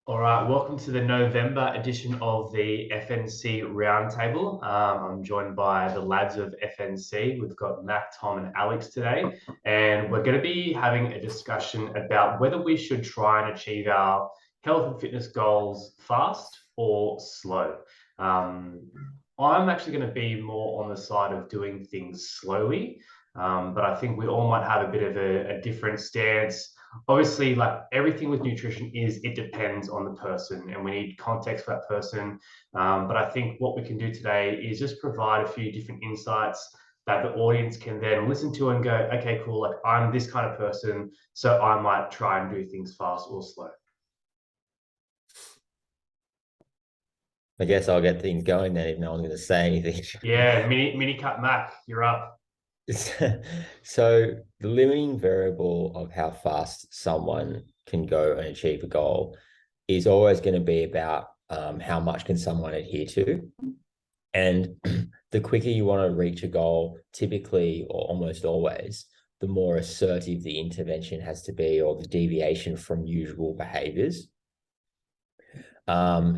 All right, welcome to the November edition of the FNC Roundtable. I'm joined by the lads of FNC. We've got Mac, Tom, and Alex today, and we're going to be having a discussion about whether we should try and achieve our health and fitness goals fast or slow. Um, I'm actually going to be more on the side of doing things slowly, but I think we all might have a bit of a different stance. Obviously, like everything with nutrition is it depends on the person and we need context for that person. But I think what we can do today is just provide a few different insights that the audience can then listen to and go, okay, cool, like I'm this kind of person, so I might try and do things fast or slow. I guess I'll get things going then if no one's going to say anything. Yeah, mini cut Mac, you're up. So the limiting variable of how fast someone can go and achieve a goal is always going to be about how much can someone adhere to. And the quicker you want to reach a goal, typically or almost always, the more assertive the intervention has to be or the deviation from usual behaviors. I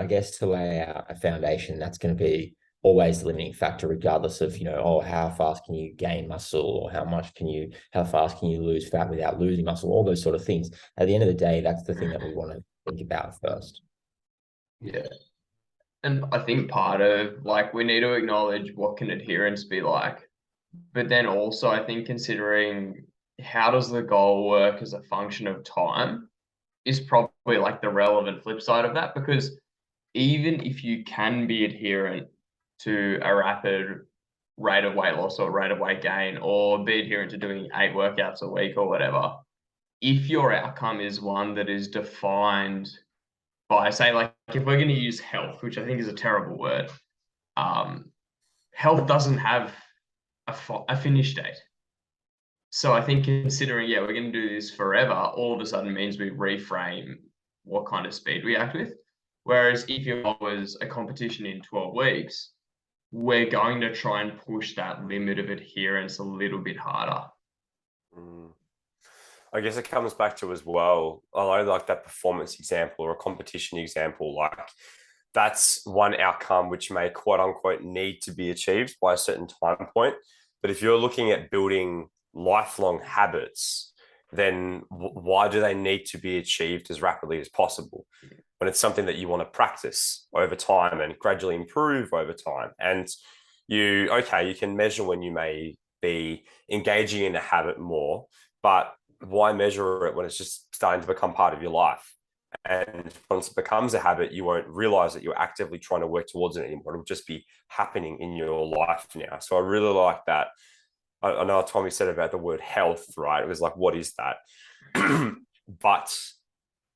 guess to lay out a foundation, that's going to be always the limiting factor, regardless of, how fast can you gain muscle or how fast can you lose fat without losing muscle, all those sort of things. At the end of the day, that's the thing that we want to think about first. Yeah. And I think part of we need to acknowledge what can adherence be like. But then also I think considering how does the goal work as a function of time is probably like the relevant flip side of that, because even if you can be adherent to a rapid rate of weight loss or rate of weight gain, or be adherent to doing 8 workouts a week or whatever, if your outcome is one that is defined by, say, like if we're going to use health, which I think is a terrible word, health doesn't have a finish date. So I think considering, we're going to do this forever, all of a sudden means we reframe what kind of speed we act with. Whereas if your goal was a competition in 12 weeks, we're going to try and push that limit of adherence a little bit harder. I guess it comes back to as well, I like that performance example or a competition example, like that's one outcome which may quote unquote need to be achieved by a certain time point. But if you're looking at building lifelong habits, then why do they need to be achieved as rapidly as possible when it's something that you want to practice over time and gradually improve over time? And you can measure when you may be engaging in a habit more, but why measure it when it's just starting to become part of your life? And once it becomes a habit, you won't realize that you're actively trying to work towards it anymore. It'll just be happening in your life now. So I really like that. I know Tommy said about the word health, right? It was like, what is that? But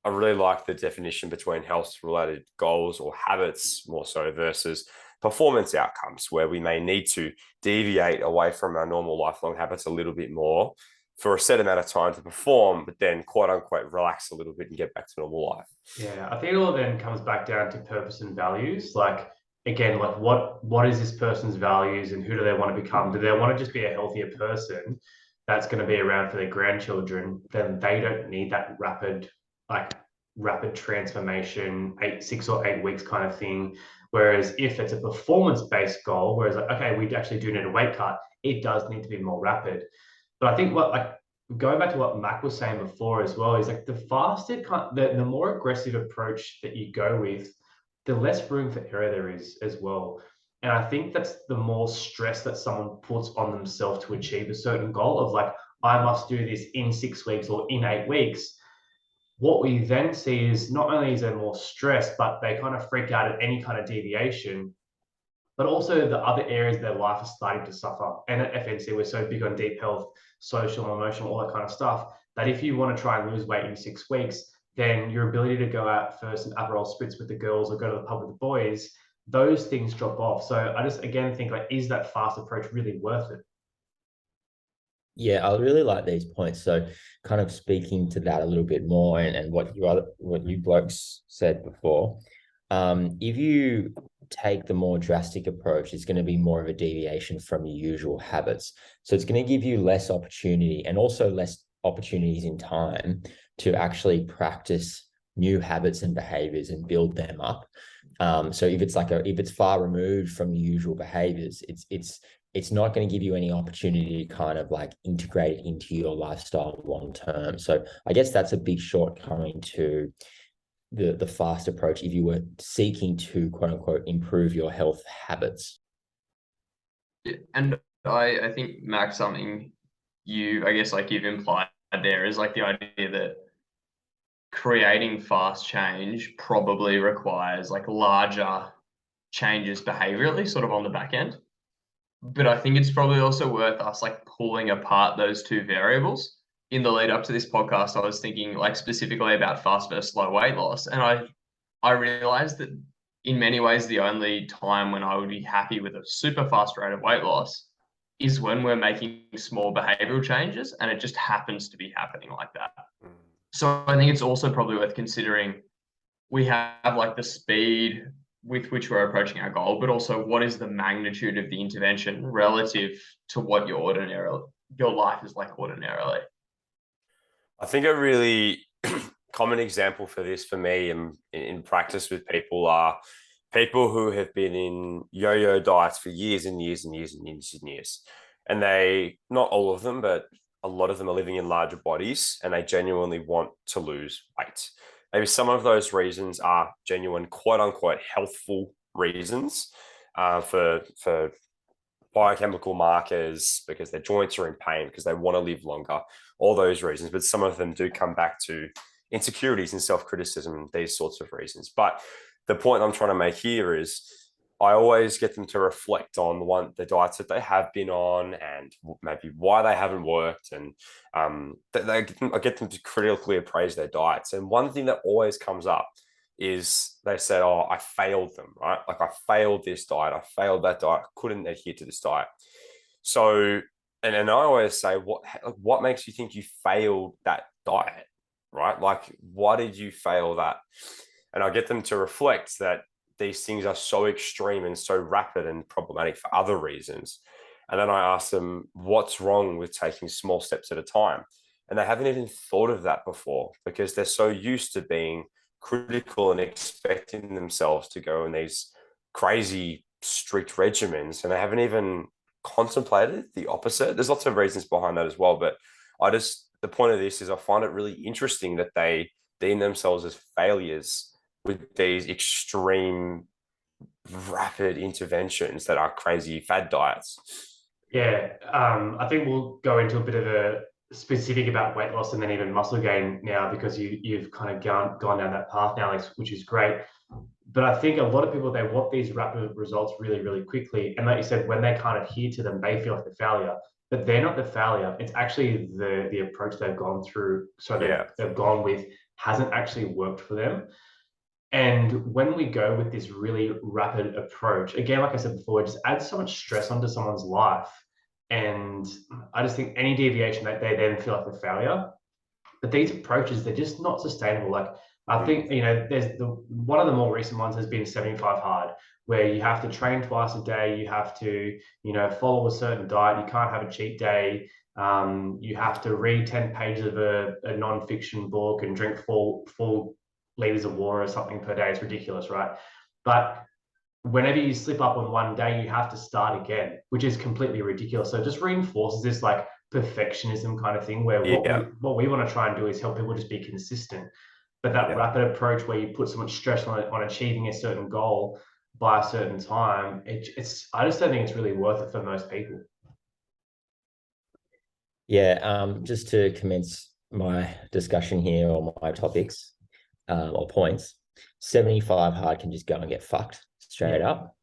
I really like the definition between health-related goals or habits more so versus performance outcomes, where we may need to deviate away from our normal lifelong habits a little bit more for a set amount of time to perform, but then quote unquote relax a little bit and get back to normal life. Yeah, I think it all then comes back down to purpose and values. Like again, like what is this person's values and who do they want to become? Do they want to just be a healthier person that's going to be around for their grandchildren? Then they don't need that rapid transformation, 6 or 8 weeks kind of thing. Whereas if it's a performance-based goal, whereas like, okay, we actually do need a weight cut, it does need to be more rapid. But I think going back to what Mac was saying before as well, is like the faster, the more aggressive approach that you go with, the less room for error there is as well. And I think that's the more stress that someone puts on themselves to achieve a certain goal of like, I must do this in 6 weeks or in 8 weeks. What we then see is not only is there more stress, but they kind of freak out at any kind of deviation, but also the other areas of their life are starting to suffer. And at FNC, we're so big on deep health, social, emotional, all that kind of stuff, that if you want to try and lose weight in 6 weeks, then your ability to go out for some Aperol spritz with the girls or go to the pub with the boys, those things drop off. So I just, again, think like, is that fast approach really worth it? Yeah, I really like these points. So kind of speaking to that a little bit more and what you blokes said before, if you take the more drastic approach, it's going to be more of a deviation from your usual habits. So it's going to give you less opportunity and also less opportunities in time to actually practice new habits and behaviors and build them up. So if it's far removed from your usual behaviors, it's not going to give you any opportunity to kind of like integrate it into your lifestyle long term. So I guess that's a big shortcoming to the fast approach if you were seeking to quote unquote improve your health habits. And I think, Max, something you've implied there is like the idea that creating fast change probably requires like larger changes behaviorally, sort of on the back end. But I think it's probably also worth us like pulling apart those two variables. In the lead up to this podcast, I was thinking like specifically about fast versus slow weight loss. And I realized that in many ways, the only time when I would be happy with a super fast rate of weight loss is when we're making small behavioral changes and it just happens to be happening like that. So I think it's also probably worth considering we have like the speed with which we're approaching our goal, but also what is the magnitude of the intervention relative to what your life is like ordinarily. I think a really common example for this for me in practice with people are people who have been in yo-yo diets for years and years and years and years and years. And they, not all of them, but a lot of them are living in larger bodies and they genuinely want to lose weight. Maybe some of those reasons are genuine, quote unquote, healthful reasons for biochemical markers, because their joints are in pain, because they want to live longer, all those reasons. But some of them do come back to insecurities and self-criticism, these sorts of reasons. But the point I'm trying to make here is I always get them to reflect on the diets that they have been on and maybe why they haven't worked. And I get them to critically appraise their diets. And one thing that always comes up is they said, oh, I failed them, right? Like I failed this diet. I failed that diet. I couldn't adhere to this diet. So, and I always say, what makes you think you failed that diet, right? Like, why did you fail that? And I get them to reflect that these things are so extreme and so rapid and problematic for other reasons. And then I ask them, what's wrong with taking small steps at a time? And they haven't even thought of that before because they're so used to being critical and expecting themselves to go in these crazy, strict regimens. And they haven't even contemplated the opposite. There's lots of reasons behind that as well. But the point of this is I find it really interesting that they deem themselves as failures with these extreme, rapid interventions that are crazy fad diets. Yeah, I think we'll go into a bit of a specific about weight loss and then even muscle gain now, because you've kind of gone down that path now, Alex, which is great. But I think a lot of people, they want these rapid results really, really quickly. And like you said, when they can't adhere to them, they feel like the failure. But they're not the failure. It's actually the approach they've gone through. So they've gone with hasn't actually worked for them. And when we go with this really rapid approach, again, like I said before, it just adds so much stress onto someone's life. And I just think any deviation that they then feel like a failure. But these approaches, they're just not sustainable. Like I think, there's one of the more recent ones has been 75 hard, where you have to train twice a day. You have to, follow a certain diet. You can't have a cheat day. You have to read 10 pages of a non-fiction book and drink full liters of water or something per day. It's ridiculous, right? But whenever you slip up on one day, you have to start again, which is completely ridiculous. So it just reinforces this like perfectionism kind of thing, where what we want to try and do is help people just be consistent. But that rapid approach where you put so much stress on achieving a certain goal by a certain time, I just don't think it's really worth it for most people. Yeah, just to commence my discussion here on my topics or points, 75 hard can just go and get fucked straight up.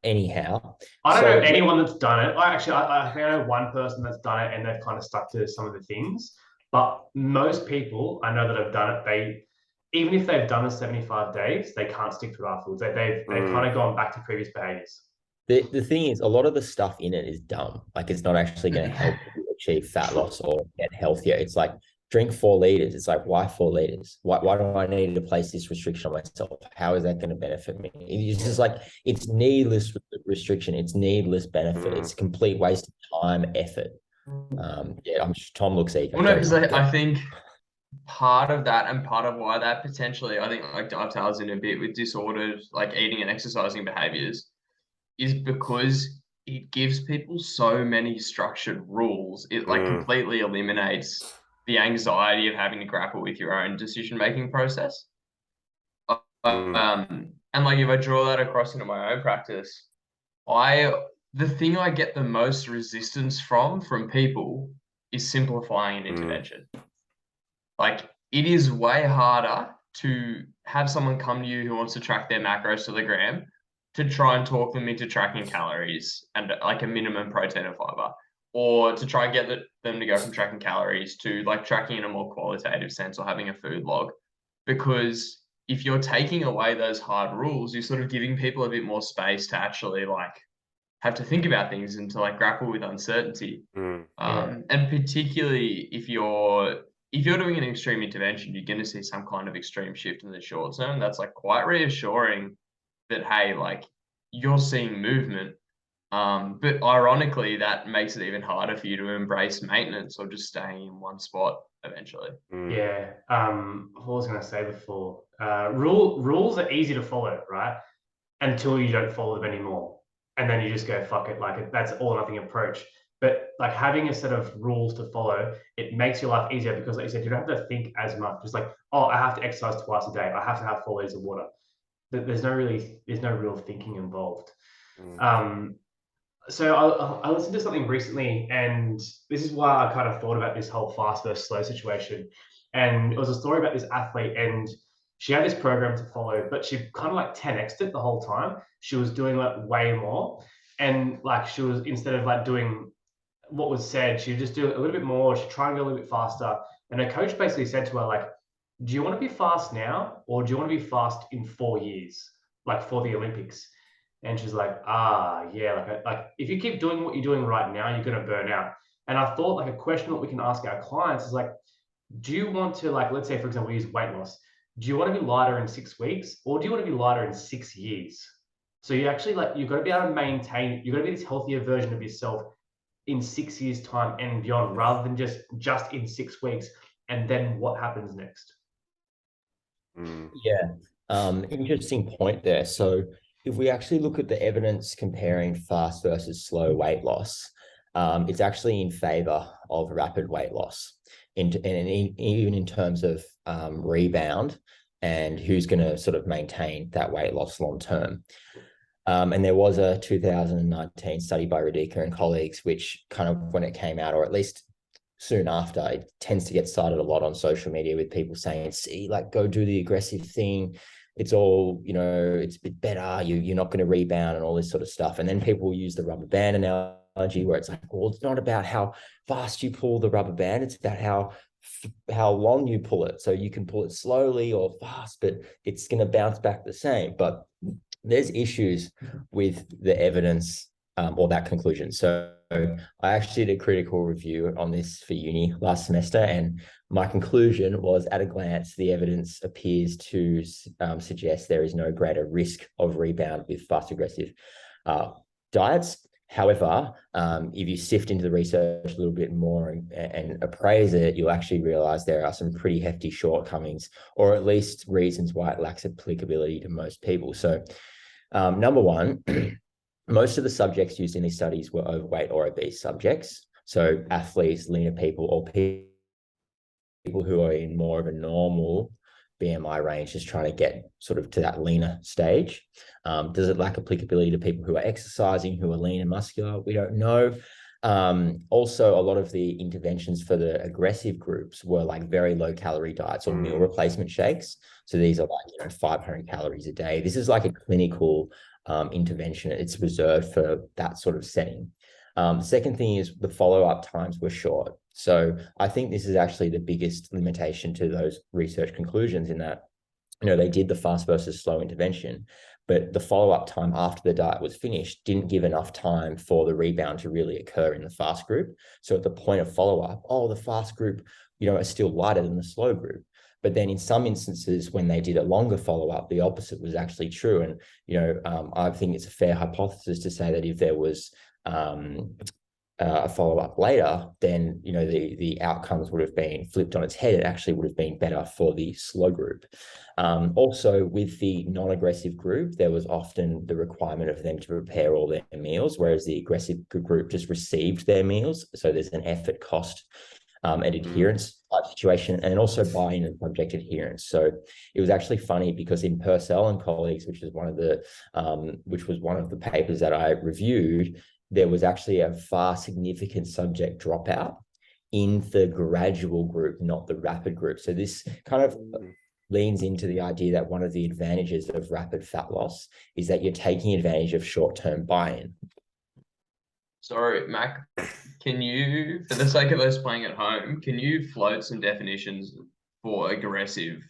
Anyhow, I don't know anyone that's done it. I think I know one person that's done it and they've kind of stuck to some of the things. But most people I know that have done it, even if they've done the 75 days, they can't stick to it afterwards. They've kind of gone back to previous behaviors. The thing is, a lot of the stuff in it is dumb. Like it's not actually going to help you achieve fat loss or get healthier. It's like drink 4 liters. It's like, why 4 liters? Why do I need to place this restriction on myself? How is that going to benefit me? It's just like, it's needless restriction. It's needless benefit. It's a complete waste of time, effort. Tom looks eager. Well, no, because I think part of that and part of why that potentially, I think, like dovetails in a bit with disordered like eating and exercising behaviors is because it gives people so many structured rules. It like completely eliminates the anxiety of having to grapple with your own decision-making process. And like if I draw that across into my own practice, the thing I get the most resistance from people is simplifying an intervention. Like it is way harder to have someone come to you who wants to track their macros to the gram to try and talk them into tracking calories and like a minimum protein and fiber, or to try and get them to go from tracking calories to like tracking in a more qualitative sense or having a food log. Because if you're taking away those hard rules, you're sort of giving people a bit more space to actually like have to think about things and to like grapple with uncertainty. And particularly if you're doing an extreme intervention, you're going to see some kind of extreme shift in the short term. That's like quite reassuring that, hey, like you're seeing movement. But ironically, that makes it even harder for you to embrace maintenance or just staying in one spot eventually. Yeah. What was I going to say before? Rules are easy to follow, right? Until you don't follow them anymore. And then you just go, fuck it. Like that's all or nothing approach. But like having a set of rules to follow, it makes your life easier because like you said, you don't have to think as much. It's like, oh, I have to exercise twice a day. I have to have 4 liters of water. There's no real thinking involved. So I listened to something recently, and this is why I kind of thought about this whole fast versus slow situation. And it was a story about this athlete, and she had this program to follow, but she kind of like 10x'd it the whole time. She was doing like way more. And like she was, instead of like doing what was said, she'd just do a little bit more. She'd try and go a little bit faster. And her coach basically said to her, like, do you want to be fast now, or do you want to be fast in 4 years, like for the Olympics? And she's like, yeah, like if you keep doing what you're doing right now, you're going to burn out. And I thought like a question that we can ask our clients is like, do you want to, like, let's say, for example, we use weight loss. Do you want to be lighter in 6 weeks, or do you want to be lighter in 6 years? So you actually like, you've got to be able to maintain, you've got to be this healthier version of yourself in 6 years time and beyond, rather than just in 6 weeks. And then what happens next? Yeah. Interesting point there. So if we actually look at the evidence comparing fast versus slow weight loss, it's actually in favor of rapid weight loss, and even in terms of rebound and who's going to sort of maintain that weight loss long term. And there was a 2019 study by Radika and colleagues, which kind of when it came out, or at least soon after, it tends to get cited a lot on social media with people saying, see, like, go do the aggressive thing. It's all, it's a bit better. You're not going to rebound and all this sort of stuff. And then people will use the rubber band analogy where it's like, well, it's not about how fast you pull the rubber band. It's about how long you pull it. So you can pull it slowly or fast, but it's going to bounce back the same. But there's issues with the evidence or that conclusion. So I actually did a critical review on this for uni last semester, and my conclusion was, at a glance, the evidence appears to suggest there is no greater risk of rebound with fast aggressive diets. However, if you sift into the research a little bit more and appraise it, you'll actually realize there are some pretty hefty shortcomings, or at least reasons why it lacks applicability to most people. So number one, most of the subjects used in these studies were overweight or obese subjects. So athletes, leaner people, or people who are in more of a normal BMI range, just trying to get sort of to that leaner stage. Does it lack applicability to people who are exercising, who are lean and muscular? We don't know. Also, a lot of the interventions for the aggressive groups were like very low calorie diets or meal replacement shakes. So these are like 500 calories a day. This is like a clinical intervention. It's reserved for that sort of setting. Second thing is the follow-up times were short. So I think this is actually the biggest limitation to those research conclusions, in that, they did the fast versus slow intervention, but the follow-up time after the diet was finished didn't give enough time for the rebound to really occur in the fast group. So at the point of follow-up, the fast group, are still lighter than the slow group. But then in some instances, when they did a longer follow-up, the opposite was actually true. And, I think it's a fair hypothesis to say that if there was a follow-up later, then the outcomes would have been flipped on its head. It actually would have been better for the slow group. Also, with the non-aggressive group, there was often the requirement of them to prepare all their meals, whereas the aggressive group just received their meals. So there's an effort cost and adherence type situation, and also buy-in and subject adherence. So it was actually funny because in Purcell and colleagues, which was one of the papers that I reviewed, there was actually a far significant subject dropout in the gradual group, not the rapid group. So this kind of leans into the idea that one of the advantages of rapid fat loss is that you're taking advantage of short-term buy-in. Sorry, Mac, can you, for the sake of us playing at home, can you float some definitions for aggressive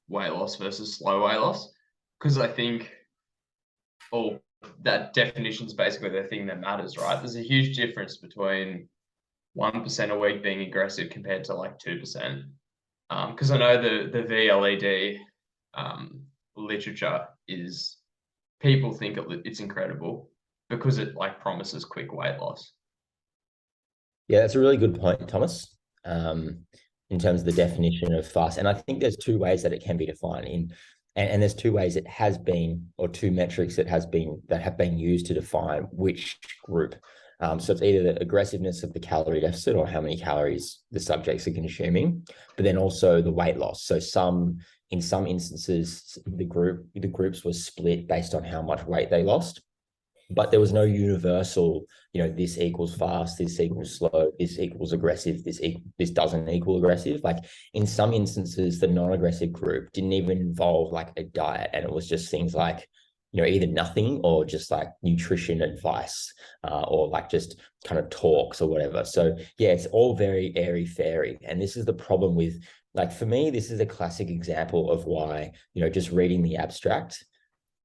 weight loss versus slow weight loss? Because I think that definition is basically the thing that matters, right? There's a huge difference between 1% a week being aggressive compared to like 2%. Because I know the VLED literature is, people think it's incredible because it like promises quick weight loss. Yeah, that's a really good point, Thomas, in terms of the definition of fast. And I think there's two ways that it can be defined and there's two ways it has been, or two metrics that have been used to define which group. So it's either the aggressiveness of the calorie deficit or how many calories the subjects are consuming, but then also the weight loss. So in some instances, the groups were split based on how much weight they lost, but there was no universal, this equals fast, this equals slow, this equals aggressive, this doesn't equal aggressive. Like in some instances, the non-aggressive group didn't even involve like a diet, and it was just things like, either nothing or just like nutrition advice, or like just kind of talks or whatever. So yeah, it's all very airy-fairy. And this is the problem with, like, for me, this is a classic example of why, just reading the abstract,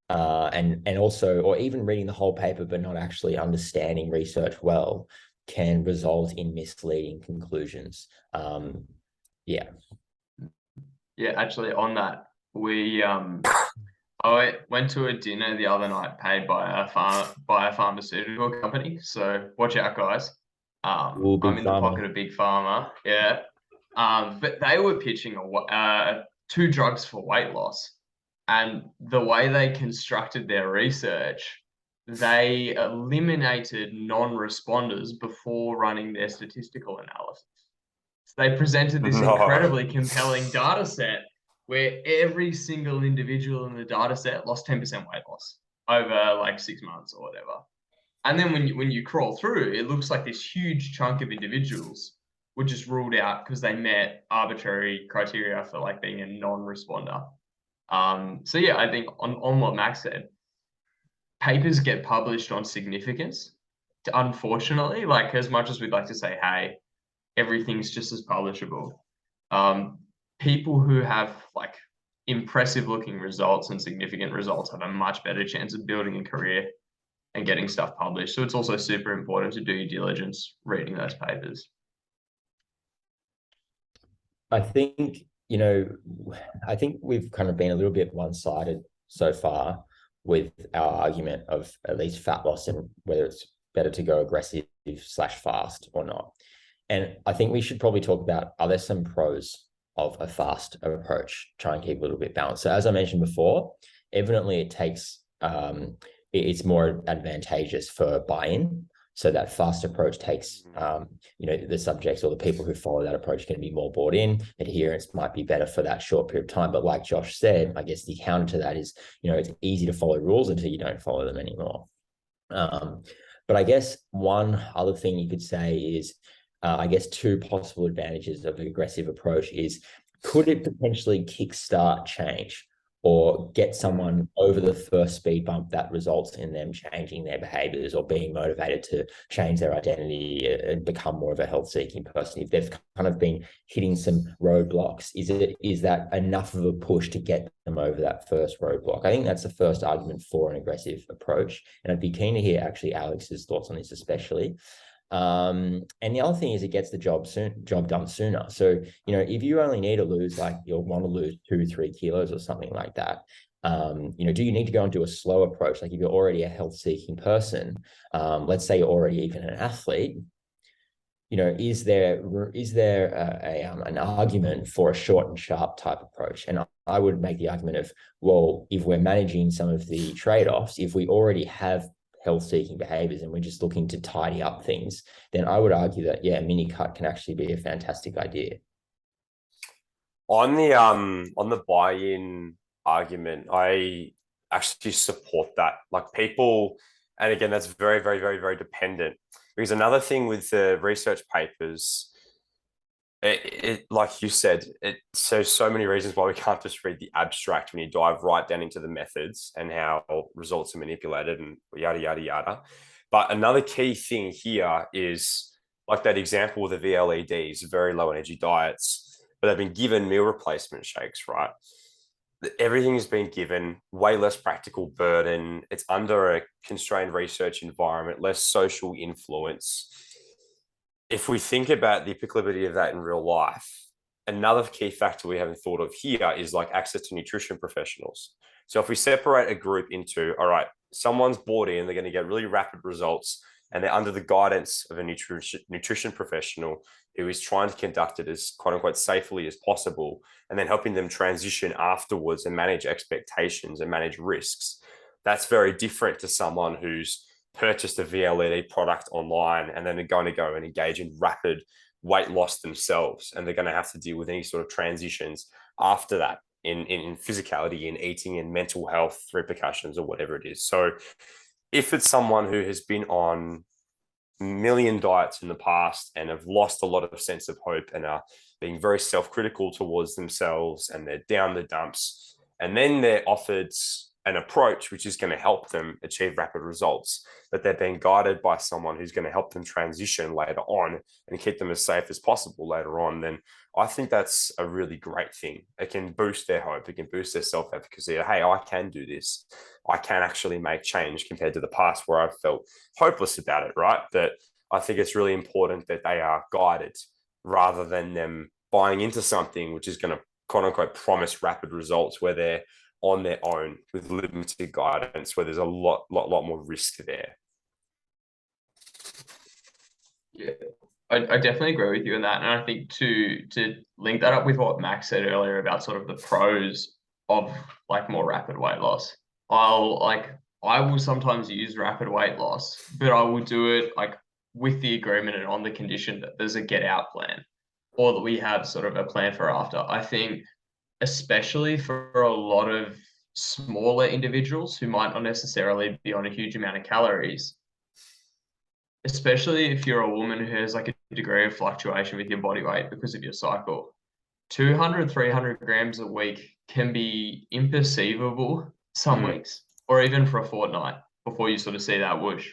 and also, or even reading the whole paper, but not actually understanding research well, can result in misleading conclusions. Yeah. Yeah, actually on that, I went to a dinner the other night paid by a pharmaceutical company. So watch out, guys. Ooh, I'm in the pharma. pocket of big pharma. Yeah. But they were pitching 2 drugs for weight loss. And the way they constructed their research, they eliminated non-responders before running their statistical analysis. So they presented this incredibly compelling data set where every single individual in the data set lost 10% weight loss over like 6 months or whatever. And then when you crawl through, it looks like this huge chunk of individuals were just ruled out because they met arbitrary criteria for like being a non-responder. So yeah, I think on what Max said, papers get published on significance. Unfortunately, like as much as we'd like to say, hey, everything's just as publishable. People who have like impressive looking results and significant results have a much better chance of building a career and getting stuff published. So it's also super important to do your diligence reading those papers. I think, I think we've kind of been a little bit one-sided so far with our argument of at least fat loss and whether it's better to go aggressive/fast or not. And I think we should probably talk about, are there some pros of a fast approach? Try and keep a little bit balanced. So as I mentioned before, evidently it takes, it's more advantageous for buy-in. So that fast approach takes, the subjects or the people who follow that approach can be more bought in. Adherence might be better for that short period of time. But like Josh said, I guess the counter to that is, it's easy to follow rules until you don't follow them anymore. But I guess one other thing you could say is, I guess 2 possible advantages of an aggressive approach is, could it potentially kickstart change or get someone over the first speed bump that results in them changing their behaviors or being motivated to change their identity and become more of a health-seeking person? If they've kind of been hitting some roadblocks, is that enough of a push to get them over that first roadblock? I think that's the first argument for an aggressive approach. And I'd be keen to hear actually Alex's thoughts on this especially. And the other thing is it gets the job done sooner. So, if you only need to lose, like you'll want to lose 2-3 kilos or something like that, do you need to go and do a slow approach? Like if you're already a health seeking person, let's say you're already even an athlete, is there an argument for a short and sharp type approach? And I would make the argument of, well, if we're managing some of the trade-offs, if we already have health-seeking behaviors and we're just looking to tidy up things, then I would argue that, yeah, mini cut can actually be a fantastic idea. On the buy-in argument, I actually support that. Like people, and again, that's very, very, very, very dependent. Because another thing with the research papers, it like you said, it shows so many reasons why we can't just read the abstract when you dive right down into the methods and how results are manipulated and yada, yada, yada. But another key thing here is like that example with the VLEDs, very low energy diets, but they've been given meal replacement shakes, right? Everything has been given way less practical burden. It's under a constrained research environment, less social influence. If we think about the applicability of that in real life, another key factor we haven't thought of here is like access to nutrition professionals. So if we separate a group into, all right, someone's bought in, they're going to get really rapid results, and they're under the guidance of a nutrition professional who is trying to conduct it as quote unquote safely as possible, and then helping them transition afterwards and manage expectations and manage risks. That's very different to someone who's purchased a VLED product online and then they're going to go and engage in rapid weight loss themselves, and they're going to have to deal with any sort of transitions after that in physicality, in eating, in mental health repercussions, or whatever it is. So if it's someone who has been on million diets in the past and have lost a lot of sense of hope and are being very self-critical towards themselves and they're down the dumps, and then they're offered an approach which is going to help them achieve rapid results, that they're being guided by someone who's going to help them transition later on and keep them as safe as possible later on, then I think that's a really great thing. It can boost their hope. It can boost their self-efficacy. Hey, I can do this. I can actually make change compared to the past where I felt hopeless about it, right? That I think it's really important that they are guided rather than them buying into something which is going to quote unquote promise rapid results where they're on their own with limited guidance, where there's a lot more risk there. Yeah, I definitely agree with you on that. And I think to link that up with what Max said earlier about sort of the pros of like more rapid weight loss, I will sometimes use rapid weight loss, but I will do it like with the agreement and on the condition that there's a get out plan, or that we have sort of a plan for after. I think especially for a lot of smaller individuals who might not necessarily be on a huge amount of calories, especially if you're a woman who has like a degree of fluctuation with your body weight because of your cycle, 200, 300 grams a week can be imperceivable some weeks, or even for a fortnight before you sort of see that whoosh.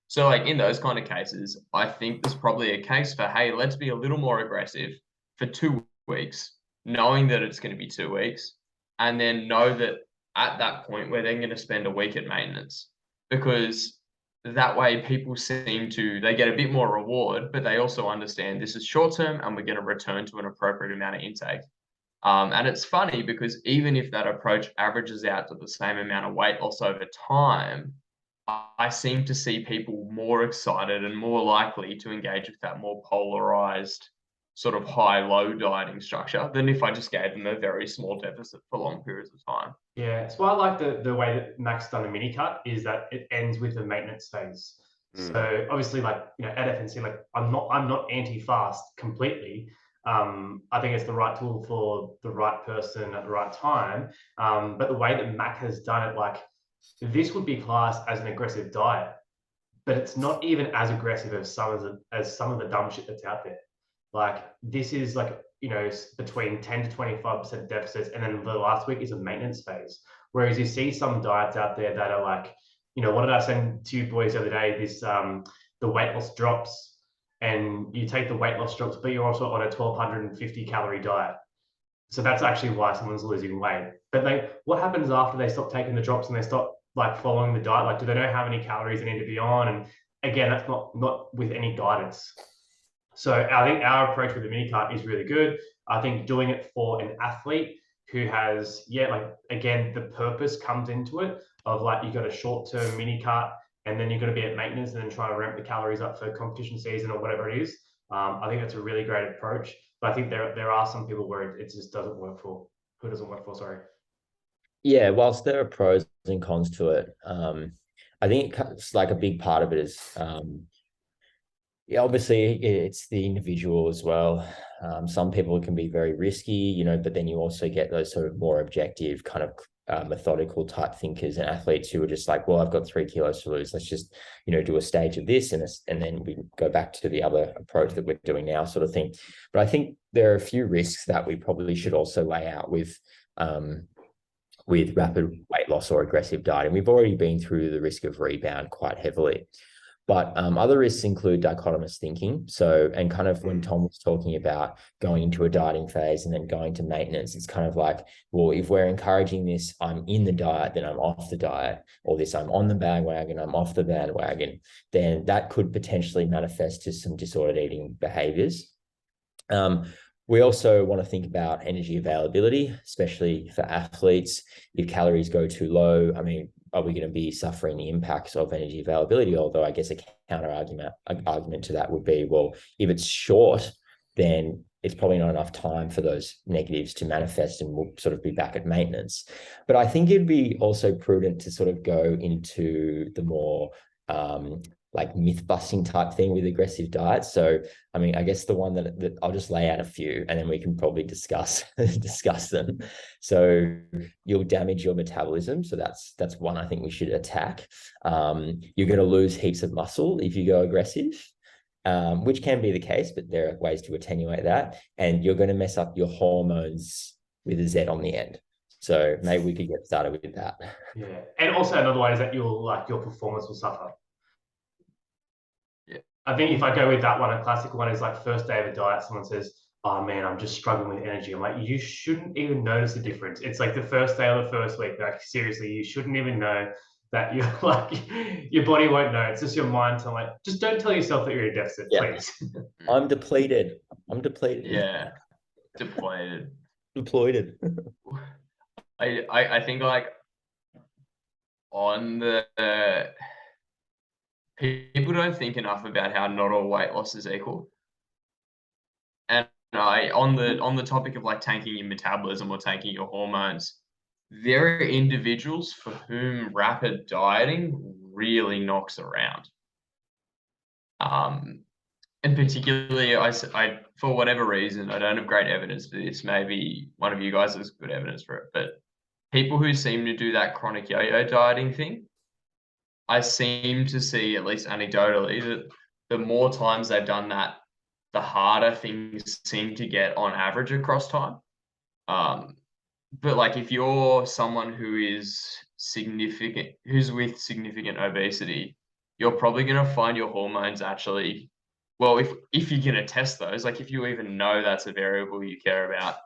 So like in those kind of cases, I think there's probably a case for, hey, let's be a little more aggressive for 2 weeks, knowing that it's going to be 2 weeks, and then know that at that point we're then going to spend a week at maintenance, because that way people they get a bit more reward, but they also understand this is short term and we're going to return to an appropriate amount of intake. And it's funny because even if that approach averages out to the same amount of weight loss over time, I seem to see people more excited and more likely to engage with that more polarized sort of high-low dieting structure than if I just gave them a very small deficit for long periods of time. Yeah, it's why I like the way that Max done the mini cut is that it ends with a maintenance phase. So obviously, like at FNC, like I'm not anti-fast completely. I think it's the right tool for the right person at the right time. But the way that Mac has done it, like this would be classed as an aggressive diet, but it's not even as aggressive as some of the dumb shit that's out there. Like this is like, between 10 to 25% deficits. And then the last week is a maintenance phase. Whereas you see some diets out there that are like, what did I send to you boys the other day? This, the weight loss drops, and you take the weight loss drops, but you're also on a 1250 calorie diet. So that's actually why someone's losing weight. But what happens after they stop taking the drops and they stop like following the diet? Like, do they know how many calories they need to be on? And again, that's not with any guidance. So I think our approach with the mini cut is really good. I think doing it for an athlete who has, again, the purpose comes into it of like, you got a short-term mini cut and then you're going to be at maintenance and then try to ramp the calories up for competition season or whatever it is. I think that's a really great approach. But I think there are some people where it just doesn't work for. Who doesn't work for? Sorry. Yeah, whilst there are pros and cons to it, I think it's like a big part of it is, yeah, obviously it's the individual as well. Some people can be very risky, but then you also get those sort of more objective kind of methodical type thinkers and athletes who are just like, well, I've got 3 kilos to lose. Let's just, do a stage of this and then we go back to the other approach that we're doing now, sort of thing. But I think there are a few risks that we probably should also lay out with rapid weight loss or aggressive dieting. We've already been through the risk of rebound quite heavily. But other risks include dichotomous thinking. So, and kind of when Tom was talking about going into a dieting phase and then going to maintenance, it's kind of like, well, if we're encouraging this, I'm in the diet, then I'm off the diet, or this, I'm on the bandwagon, I'm off the bandwagon, then that could potentially manifest to some disordered eating behaviors. We also want to think about energy availability, especially for athletes. If calories go too low, are we going to be suffering the impacts of energy availability? Although I guess a counter argument to that would be, well, if it's short, then it's probably not enough time for those negatives to manifest and we'll sort of be back at maintenance. But I think it'd be also prudent to sort of go into the more like myth busting type thing with aggressive diets. So, I guess the one that I'll just lay out a few and then we can probably discuss them. So you'll damage your metabolism. So that's one I think we should attack. You're going to lose heaps of muscle if you go aggressive, which can be the case, but there are ways to attenuate that. And you're going to mess up your hormones with a Z on the end. So maybe we could get started with that. Yeah. And also another one is that your performance will suffer. I think if I go with that one, a classic one is like first day of a diet, someone says, oh man, I'm just struggling with energy. I'm like, you shouldn't even notice the difference. It's like the first day or the first week. Like seriously, you shouldn't even know that you're like, your body won't know. It's just your mind. So I'm like, just don't tell yourself that you're in a deficit, please. I'm depleted. Yeah. Depleted. I think like on the people don't think enough about how not all weight loss is equal. And on the topic of like tanking your metabolism or tanking your hormones, there are individuals for whom rapid dieting really knocks around. And particularly, I for whatever reason, I don't have great evidence for this. Maybe one of you guys has good evidence for it, but people who seem to do that chronic yo-yo dieting thing, I seem to see, at least anecdotally, that the more times they've done that, the harder things seem to get on average across time. But like if you're someone who's with significant obesity, you're probably going to find your hormones actually, well, if you're going to test those, like if you even know that's a variable you care about,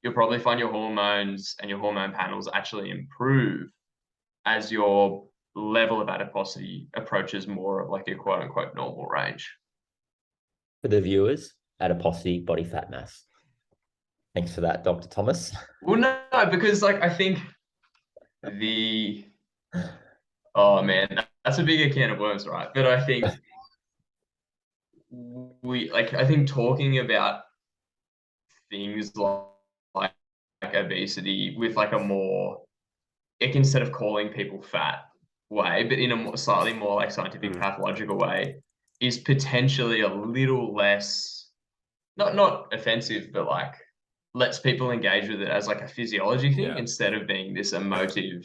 you'll probably find your hormones and your hormone panels actually improve as your level of adiposity approaches more of like a quote unquote normal range. For the viewers, adiposity, body fat mass. Thanks for that, Dr. Thomas. Well, no, because like I think oh man, that's a big can of worms, right? But I think I think talking about things like obesity with like a more, instead of calling people fat way, but in a slightly more like scientific pathological way, is potentially a little less, not offensive, but like lets people engage with it as like a physiology thing instead of being this emotive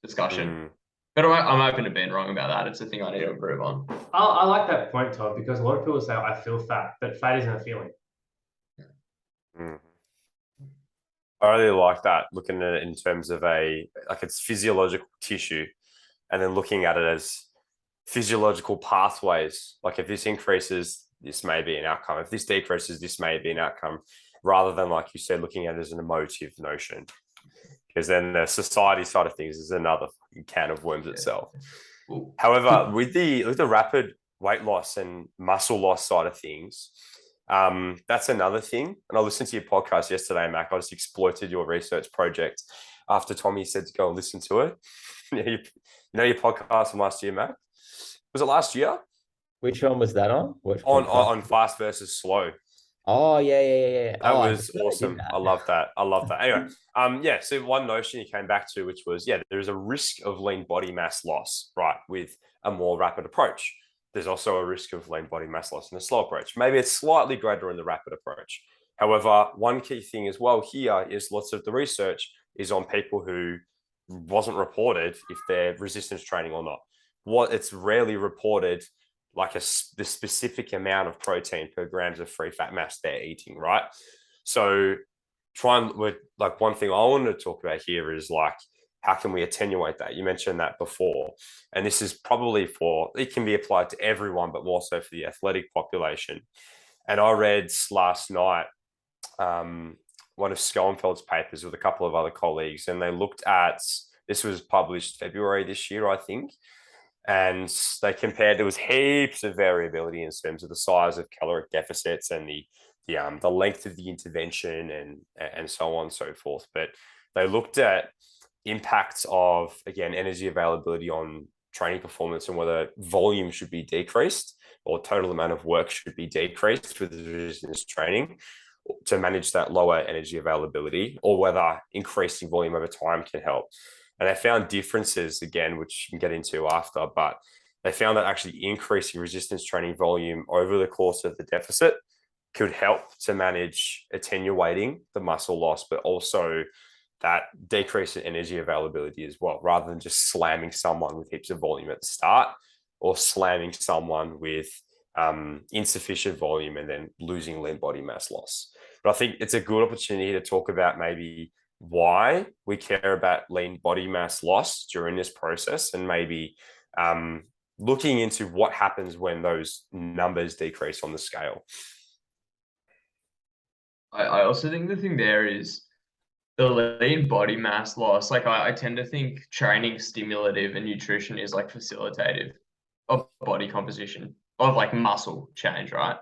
discussion. But I'm open to being wrong about that. It's a thing I need to improve on. I like that point, Todd, because a lot of people say, I feel fat, but fat isn't a feeling. I really like that, looking at it in terms of it's physiological tissue, and then looking at it as physiological pathways. Like if this increases, this may be an outcome. If this decreases, this may be an outcome, rather than, like you said, looking at it as an emotive notion. Because then the society side of things is another can of worms itself. However, with the rapid weight loss and muscle loss side of things, that's another thing. And I listened to your podcast yesterday, Mac. I just exploited your research project after Tommy said to go and listen to it. You know your podcast from last year, Mac? Was it last year? Which one was that on? Which On fast versus slow. Oh, yeah. That Oh, was awesome. I love that. Anyway, yeah. So one notion you came back to, which was, yeah, there is a risk of lean body mass loss, right, with a more rapid approach. There's also a risk of lean body mass loss in a slow approach. Maybe it's slightly greater in the rapid approach. However, one key thing as well here is lots of the research is on people who wasn't reported if they're resistance training or not. What it's rarely reported like the specific amount of protein per grams of free fat mass they're eating, right? So like one thing I wanted to talk about here is like, how can we attenuate that? You mentioned that before. And this is probably it can be applied to everyone, but more so for the athletic population. And I read last night one of Schoenfeld's papers with a couple of other colleagues, and they looked at, this was published February this year, I think, and they compared, there was heaps of variability in terms of the size of caloric deficits and the length of the intervention and so on and so forth. But they looked at impacts of, again, energy availability on training performance and whether volume should be decreased or total amount of work should be decreased with resistance training to manage that lower energy availability, or whether increasing volume over time can help. And they found differences, again, which you can get into after, but they found that actually increasing resistance training volume over the course of the deficit could help to manage attenuating the muscle loss, but also that decrease in energy availability as well, rather than just slamming someone with heaps of volume at the start or slamming someone with insufficient volume and then losing lean body mass loss. But I think it's a good opportunity to talk about maybe why we care about lean body mass loss during this process, and maybe looking into what happens when those numbers decrease on the scale. I also think the thing there is the lean body mass loss. Like I tend to think training stimulative and nutrition is like facilitative of body composition, of like muscle change, right?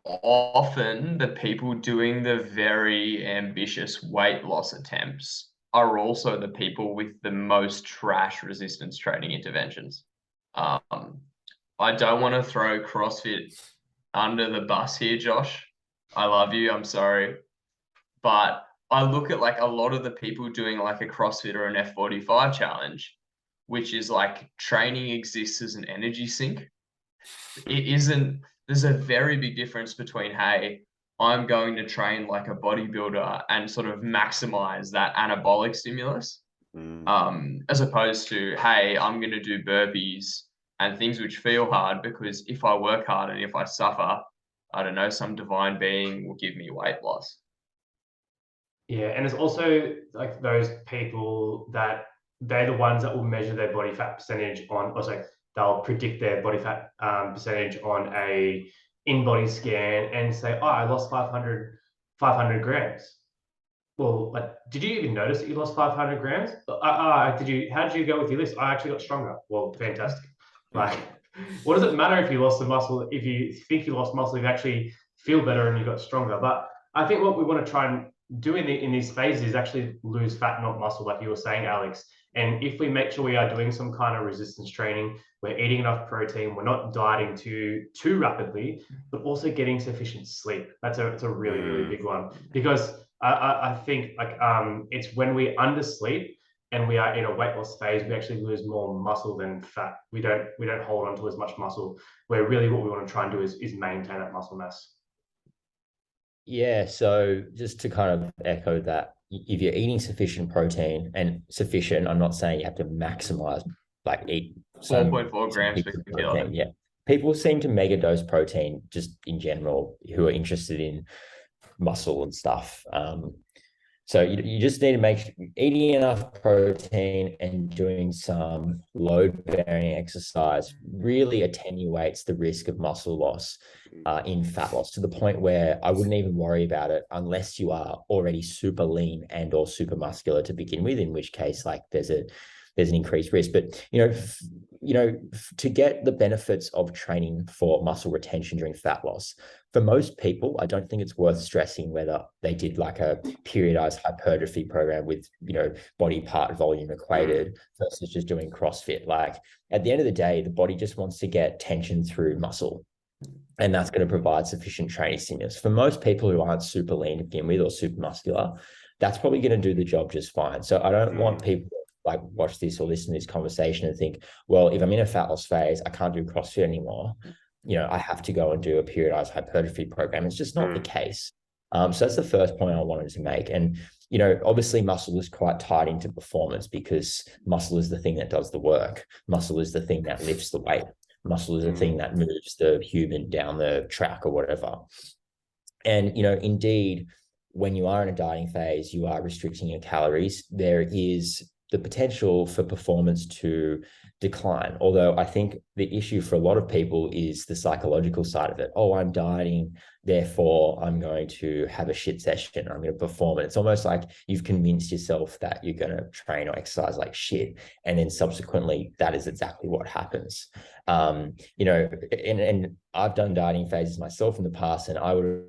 Often the people doing the very ambitious weight loss attempts are also the people with the most trash resistance training interventions. I don't want to throw CrossFit under the bus here, Josh. I love you, I'm sorry. But I look at like a lot of the people doing like a CrossFit or an F45 challenge, which is like training exists as an energy sink. It isn't, there's a very big difference between, hey, I'm going to train like a bodybuilder and sort of maximize that anabolic stimulus, as opposed to, hey, I'm going to do burpees and things which feel hard, because if I work hard and if I suffer, I don't know, some divine being will give me weight loss. Yeah, and it's also like those people that they're the ones that will measure their body fat percentage on, or sorry, they'll predict their body fat percentage on a in-body scan and say, oh, I lost 500 grams. Well, like, did you even notice that you lost 500 grams? How did you go with your list? I actually got stronger. Well, fantastic. Like, what does it matter if you lost the muscle? If you think you lost muscle, you actually feel better and you got stronger. But I think what we want to try and do in these phases is actually lose fat, not muscle, like you were saying, Alex. And if we make sure we are doing some kind of resistance training, we're eating enough protein, we're not dieting too rapidly, but also getting sufficient sleep. That's a really, really big one, because I think like it's when we undersleep and we are in a weight loss phase, we actually lose more muscle than fat. We don't hold on to as much muscle, where really what we want to try and do is maintain that muscle mass. Yeah, so just to kind of echo that, if you're eating sufficient protein, and sufficient, I'm not saying you have to maximize, like eat 4.4 grams per kilo. Yeah, people seem to mega dose protein just in general who are interested in muscle and stuff. So you just need to make sure eating enough protein and doing some load-bearing exercise really attenuates the risk of muscle loss in fat loss, to the point where I wouldn't even worry about it unless you are already super lean and or super muscular to begin with, in which case like there's there's an increased risk. But, to get the benefits of training for muscle retention during fat loss, for most people, I don't think it's worth stressing whether they did like a periodized hypertrophy program with, body part volume equated versus just doing CrossFit. Like at the end of the day, the body just wants to get tension through muscle. And that's going to provide sufficient training stimulus. For most people who aren't super lean to begin with or super muscular, that's probably going to do the job just fine. So I don't want people to like watch this or listen to this conversation and think, well, if I'm in a fat loss phase, I can't do CrossFit anymore. I have to go and do a periodized hypertrophy program. It's just not the case. So that's the first point I wanted to make. And, obviously muscle is quite tied into performance because muscle is the thing that does the work. Muscle is the thing that lifts the weight. Muscle is the thing that moves the human down the track or whatever. And, indeed, when you are in a dieting phase, you are restricting your calories. There is the potential for performance to decline. Although I think the issue for a lot of people is the psychological side of it. Oh, I'm dieting, therefore I'm going to have a shit session. I'm going to perform. And it's almost like you've convinced yourself that you're going to train or exercise like shit. And then subsequently, that is exactly what happens. And I've done dieting phases myself in the past, and I would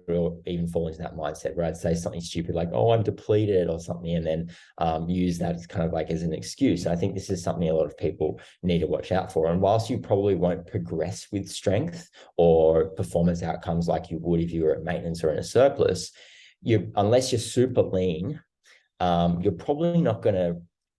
even fall into that mindset where I'd say something stupid like, oh, I'm depleted or something, and then use that as kind of like as an excuse. I think this is something a lot of people need to watch out for. And whilst you probably won't progress with strength or performance outcomes like you would if you were at maintenance or in a surplus, unless you're super lean, you're probably not going to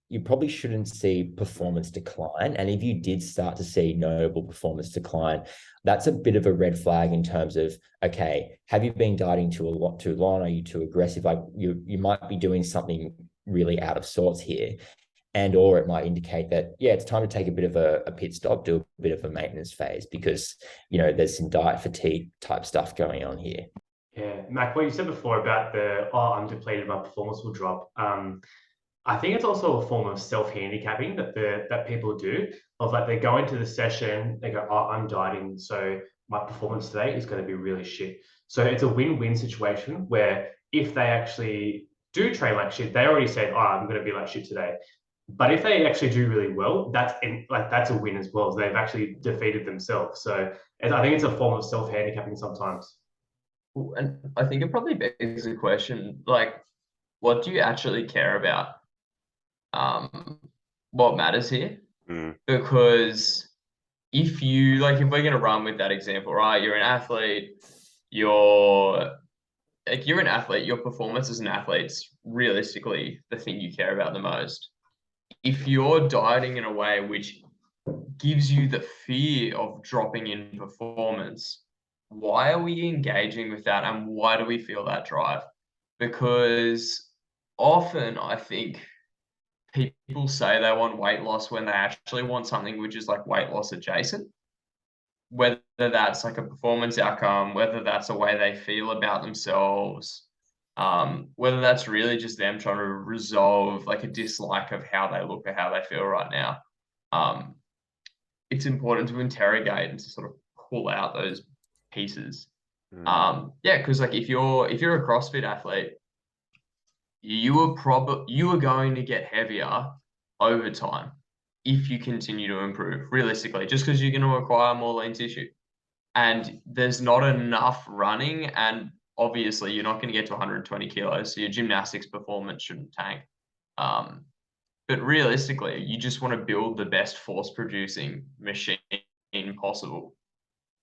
you probably shouldn't see performance decline. And if you did start to see notable performance decline, that's a bit of a red flag in terms of, okay, have you been dieting too long? Are you too aggressive? Like you might be doing something really out of sorts here. And, or it might indicate that, yeah, it's time to take a bit of a pit stop, do a bit of a maintenance phase because, there's some diet fatigue type stuff going on here. Yeah, Mac, what you said before about I'm depleted, my performance will drop. I think it's also a form of self-handicapping that people do, of like they go into the session, they go, oh, I'm dieting, so my performance today is going to be really shit. So it's a win-win situation where if they actually do train like shit, they already said, oh, I'm going to be like shit today. But if they actually do really well, that's a win as well. So they've actually defeated themselves. So I think it's a form of self-handicapping sometimes. And I think it probably begs the question, like, what do you actually care about? What matters here? Because if we're going to run with that example, right? You're an athlete, your performance as an athlete's realistically the thing you care about the most. If you're dieting in a way which gives you the fear of dropping in performance, why are we engaging with that and why do we feel that drive? Because often I think people say they want weight loss when they actually want something which is like weight loss adjacent, whether that's like a performance outcome, whether that's a way they feel about themselves, whether that's really just them trying to resolve like a dislike of how they look or how they feel right now. It's important to interrogate and to sort of pull out those pieces. Because like if you're a CrossFit athlete, you are going to get heavier over time if you continue to improve realistically, just because you're going to acquire more lean tissue. And there's not enough running, and obviously you're not going to get to 120 kilos, so your gymnastics performance shouldn't tank. But realistically, you just want to build the best force producing machine possible.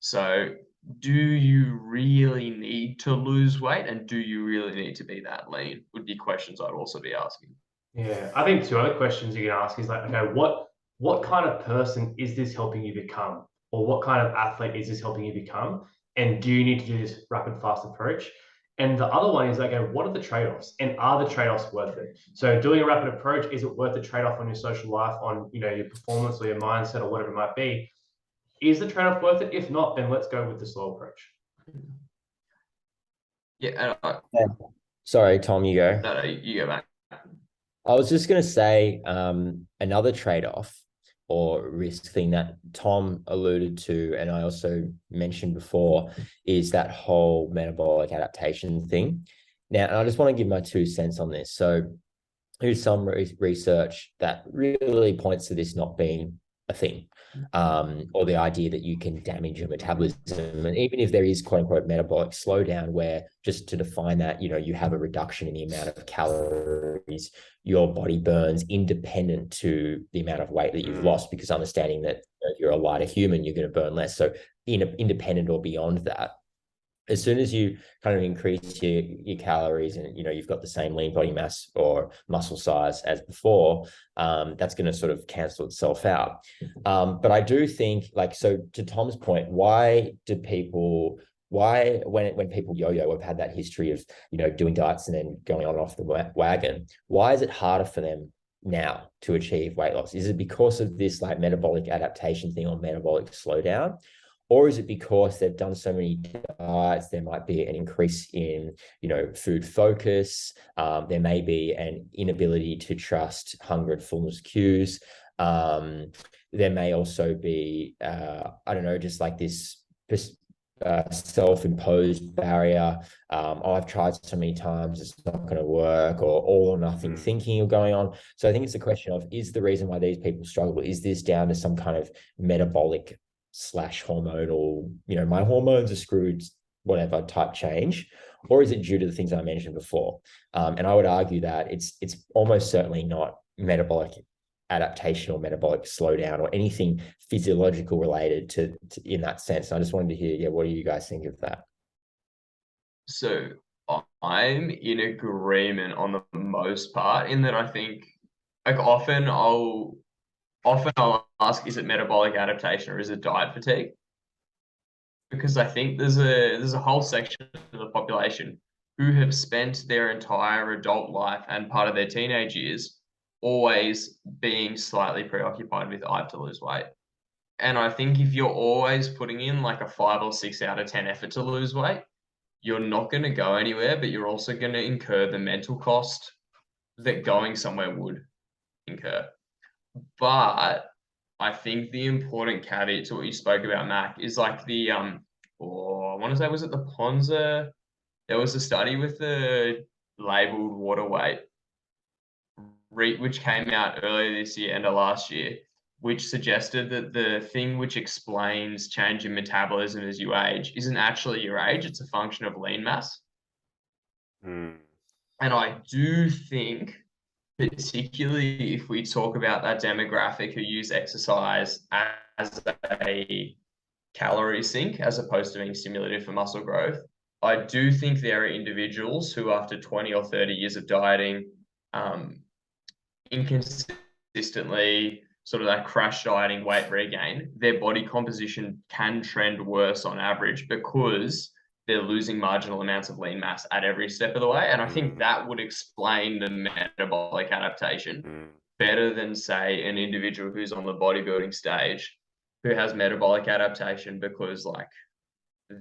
So do you really need to lose weight, and do you really need to be that lean would be questions I'd also be asking. Yeah, I think two other questions you can ask is like, okay, what kind of person is this helping you become? Or what kind of athlete is this helping you become? And do you need to do this rapid fast approach? And the other one is like, okay, what are the trade-offs? And are the trade-offs worth it? So doing a rapid approach, is it worth the trade-off on your social life, on your performance or your mindset or whatever it might be? Is the trade-off worth it? If not, then let's go with the slow approach. Yeah. Sorry, Tom, you go. No, you go back. I was just going to say another trade-off or risk thing that Tom alluded to, and I also mentioned before, is that whole metabolic adaptation thing. Now, and I just want to give my 2 cents on this. So Here's some research that really points to this not being a thing, or the idea that you can damage your metabolism. And even if there is quote unquote metabolic slowdown, where just to define that, you have a reduction in the amount of calories your body burns independent to the amount of weight that you've lost, because understanding that if you're a lighter human, you're going to burn less. So independent or beyond that, as soon as you kind of increase your calories and you've got the same lean body mass or muscle size as before, that's going to sort of cancel itself out. But I do think, like, so to Tom's point, when people yo-yo, we've had that history of doing diets and then going on and off the wagon. Why is it harder for them now to achieve weight loss? Is it because of this like metabolic adaptation thing or metabolic slowdown? Or is it because they've done so many diets? There might be an increase in, food focus. There may be an inability to trust hunger and fullness cues. There may also be, just like this self-imposed barrier. I've tried so many times, it's not going to work, or all or nothing thinking going on. So I think it's a question of, is the reason why these people struggle, is this down to some kind of metabolic / hormonal, my hormones are screwed, whatever type change, or is it due to the things I mentioned before? And I would argue that it's almost certainly not metabolic adaptation or metabolic slowdown or anything physiological related to in that sense. And I just wanted to hear, what do you guys think of that? So I'm in agreement on the most part, in that I think, like, often I'll ask, is it metabolic adaptation or is it diet fatigue? Because I think there's a whole section of the population who have spent their entire adult life and part of their teenage years always being slightly preoccupied with, I have to lose weight. And I think if you're always putting in like a 5 or 6 out of 10 effort to lose weight, you're not going to go anywhere, but you're also going to incur the mental cost that going somewhere would incur. But I think the important caveat to what you spoke about, Mac, is like the I want to say, was it the Ponza? There was a study with the labeled water weight, which came out earlier this year, end of last year, which suggested that the thing which explains change in metabolism as you age isn't actually your age, it's a function of lean mass. And I do think, particularly if we talk about that demographic who use exercise as a calorie sink as opposed to being stimulative for muscle growth, I do think there are individuals who, after 20 or 30 years of dieting, inconsistently, sort of that crash dieting, weight regain, their body composition can trend worse on average because they're losing marginal amounts of lean mass at every step of the way. And I think that would explain the metabolic adaptation better than, say, an individual who's on the bodybuilding stage who has metabolic adaptation because, like,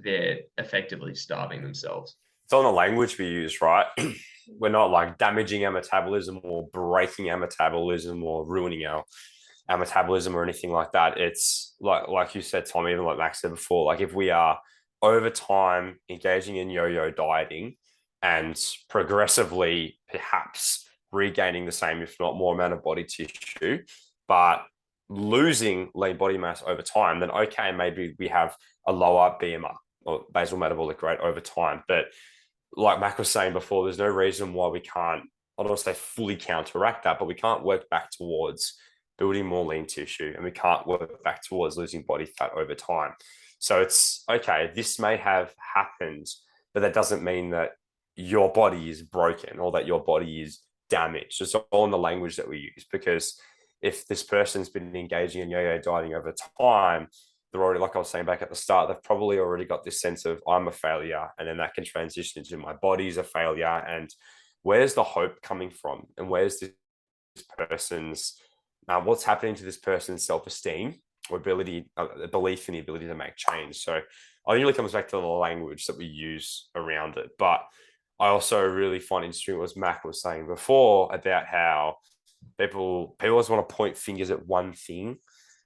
they're effectively starving themselves. It's on the language we use, right? We're not like damaging our metabolism or breaking our metabolism or ruining our metabolism or anything like that. It's like you said, Tom, even like Max said before, like if we are over time engaging in yo-yo dieting and progressively perhaps regaining the same, if not more, amount of body tissue, but losing lean body mass over time, then okay, maybe we have a lower BMR or basal metabolic rate over time. But like Mac was saying before, there's no reason why we can't, I don't want to say fully counteract that, but we can't work back towards building more lean tissue, and we can't work back towards losing body fat over time. So it's okay, this may have happened, but that doesn't mean that your body is broken or that your body is damaged. It's all in the language that we use, because if this person's been engaging in yo-yo dieting over time, they're already, like I was saying back at the start, they've probably already got this sense of I'm a failure, and then that can transition into my body's a failure. And where's the hope coming from? And where's this person's, what's happening to this person's self-esteem or ability, belief in the ability to make change? So I think it really comes back to the language that we use around it. But I also really find interesting what Mac was saying before about how people always want to point fingers at one thing.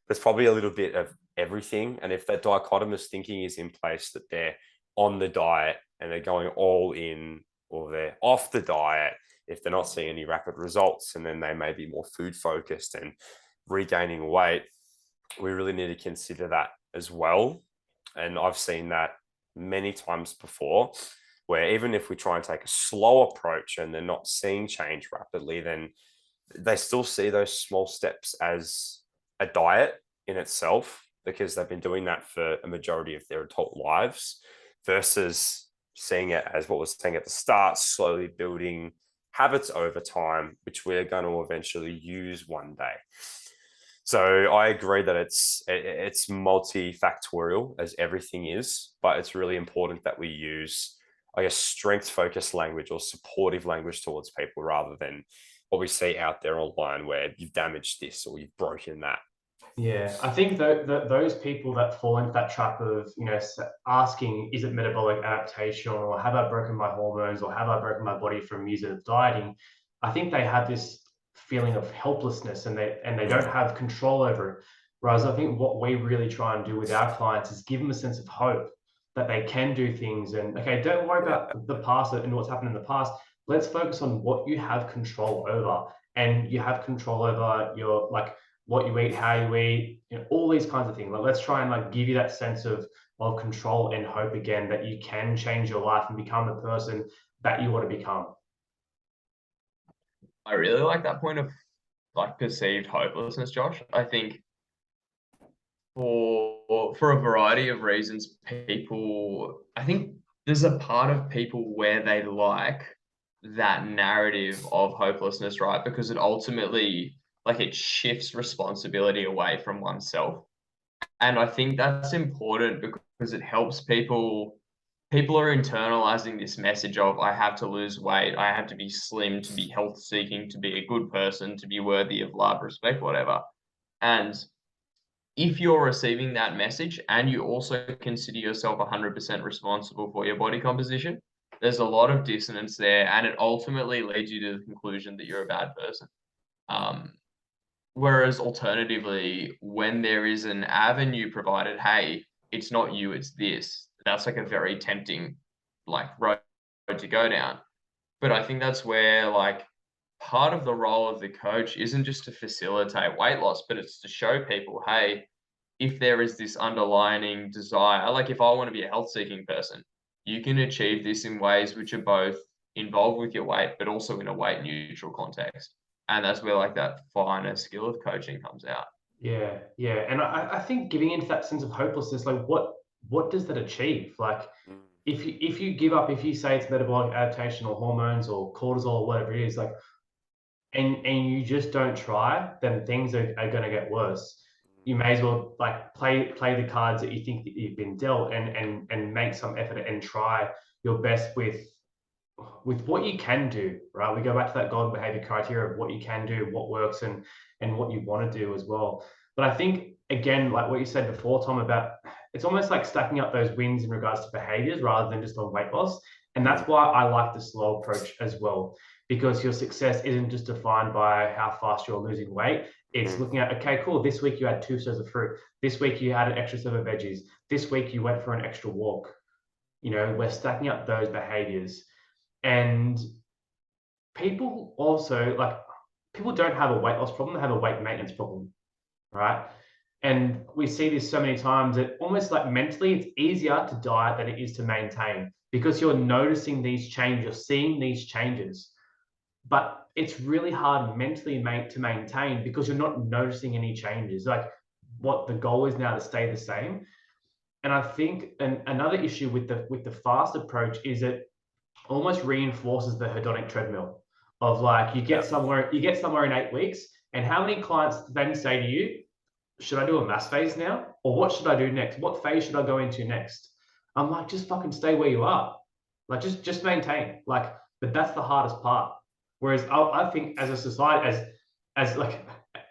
There's probably a little bit of everything. And if that dichotomous thinking is in place, that they're on the diet and they're going all in, or they're off the diet if they're not seeing any rapid results, and then they may be more food focused and regaining weight, we really need to consider that as well. And I've seen that many times before, where even if we try and take a slow approach and they're not seeing change rapidly, then they still see those small steps as a diet in itself, because they've been doing that for a majority of their adult lives, versus seeing it as what was saying at the start, slowly building habits over time, which we're going to eventually use one day. So I agree that it's multifactorial, as everything is, but it's really important that we use, I guess, strength-focused language or supportive language towards people, rather than what we see out there online where you've damaged this or you've broken that. Yeah, I think those people that fall into that trap of, asking, is it metabolic adaptation, or have I broken my hormones, or have I broken my body from years of dieting? I think they have this feeling of helplessness, and they don't have control over it. Whereas I think what we really try and do with our clients is give them a sense of hope that they can do things. And okay, don't worry about the past and what's happened in the past. Let's focus on what you have control over, and you have control over your what you eat, how you eat, all these kinds of things. Let's try and give you that sense of control and hope again, that you can change your life and become the person that you want to become. I really like that point of perceived hopelessness, Josh. I think for a variety of reasons, I think there's a part of people where they like that narrative of hopelessness, right? Because it ultimately, it shifts responsibility away from oneself. And I think that's important because it helps people are internalizing this message of, I have to lose weight, I have to be slim to be health seeking, to be a good person, to be worthy of love, respect, whatever. And if you're receiving that message and you also consider yourself 100% responsible for your body composition, there's a lot of dissonance there, and it ultimately leads you to the conclusion that you're a bad person. Whereas alternatively, when there is an avenue provided, hey, it's not you, it's this, that's a very tempting road to go down. But I think that's where part of the role of the coach isn't just to facilitate weight loss, but it's to show people, hey, if there is this underlying desire, if I want to be a health seeking person, you can achieve this in ways which are both involved with your weight, but also in a weight neutral context. And that's where that finer skill of coaching comes out. Yeah. And I think giving into that sense of hopelessness, what does that achieve? If you give up, if you say it's metabolic adaptation or hormones or cortisol or whatever it is, and you just don't try, then things are going to get worse. You may as well play the cards that you think that you've been dealt, and make some effort and try your best with what you can do, right? We go back to that golden behavior criteria of what you can do, what works, and what you want to do as well. But I think, again, what you said before, Tom, about it's almost like stacking up those wins in regards to behaviors rather than just on weight loss. And that's why I like the slow approach as well, because your success isn't just defined by how fast you're losing weight. It's looking at, okay, cool, this week you had 2 serves of fruit. This week you had an extra serve of veggies. This week you went for an extra walk. We're stacking up those behaviors. And people also, people don't have a weight loss problem, they have a weight maintenance problem, right? And we see this so many times that almost mentally it's easier to diet than it is to maintain, because you're noticing these changes, you're seeing these changes. But it's really hard mentally to maintain because you're not noticing any changes. What the goal is now to stay the same. And I think another issue with the fast approach is it almost reinforces the hedonic treadmill of you get somewhere in 8 weeks, and how many clients then say to you, should I do a mass phase now, or what should I do next? What phase should I go into next? I'm just fucking stay where you are, just maintain. But that's the hardest part. Whereas I think as a society, as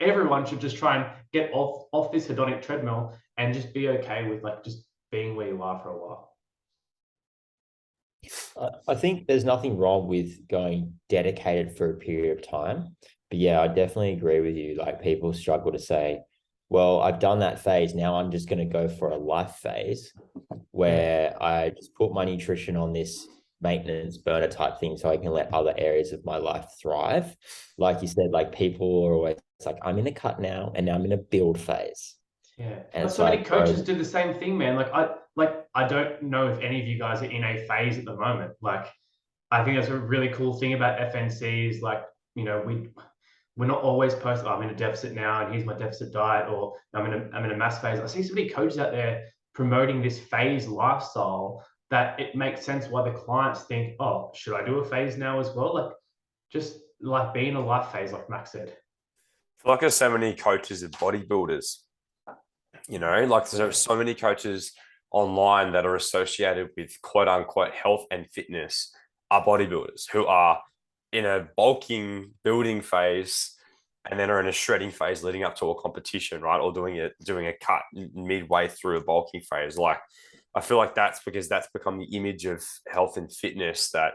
everyone should just try and get off this hedonic treadmill and just be okay with just being where you are for a while. I think there's nothing wrong with going dedicated for a period of time. But yeah, I definitely agree with you. People struggle to say, well, I've done that phase. Now I'm just going to go for a life phase where I just put my nutrition on this maintenance burner type thing so I can let other areas of my life thrive. Like you said, like people are always like, I'm in a cut now and now I'm in a build phase. Yeah. And But it's so many like, coaches bro, do the same thing, man. I don't know if any of you guys are in a phase at the moment. Like, I think that's a really cool thing about FNC is like, we're not always posting, oh, I'm in a deficit now and here's my deficit diet, or I'm in a mass phase. I see so many coaches out there promoting this phase lifestyle that it makes sense why the clients think, oh, should I do a phase now as well? Like, just like being in a life phase, like Max said. I feel like there's so many coaches of bodybuilders, like there's so many coaches online that are associated with quote unquote health and fitness are bodybuilders who are in a bulking building phase and then are in a shredding phase leading up to a competition, right? Or doing a cut midway through a bulking phase. Like, I feel like that's because that's become the image of health and fitness, that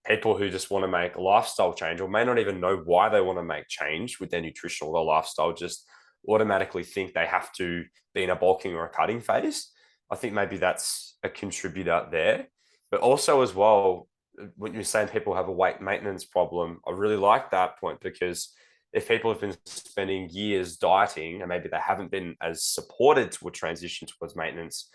people who just want to make a lifestyle change or may not even know why they want to make change with their nutrition or their lifestyle just automatically think they have to be in a bulking or a cutting phase. I think maybe that's a contributor there. But also as well, when you're saying people have a weight maintenance problem, I really like that point, because if people have been spending years dieting and maybe they haven't been as supported to a transition towards maintenance,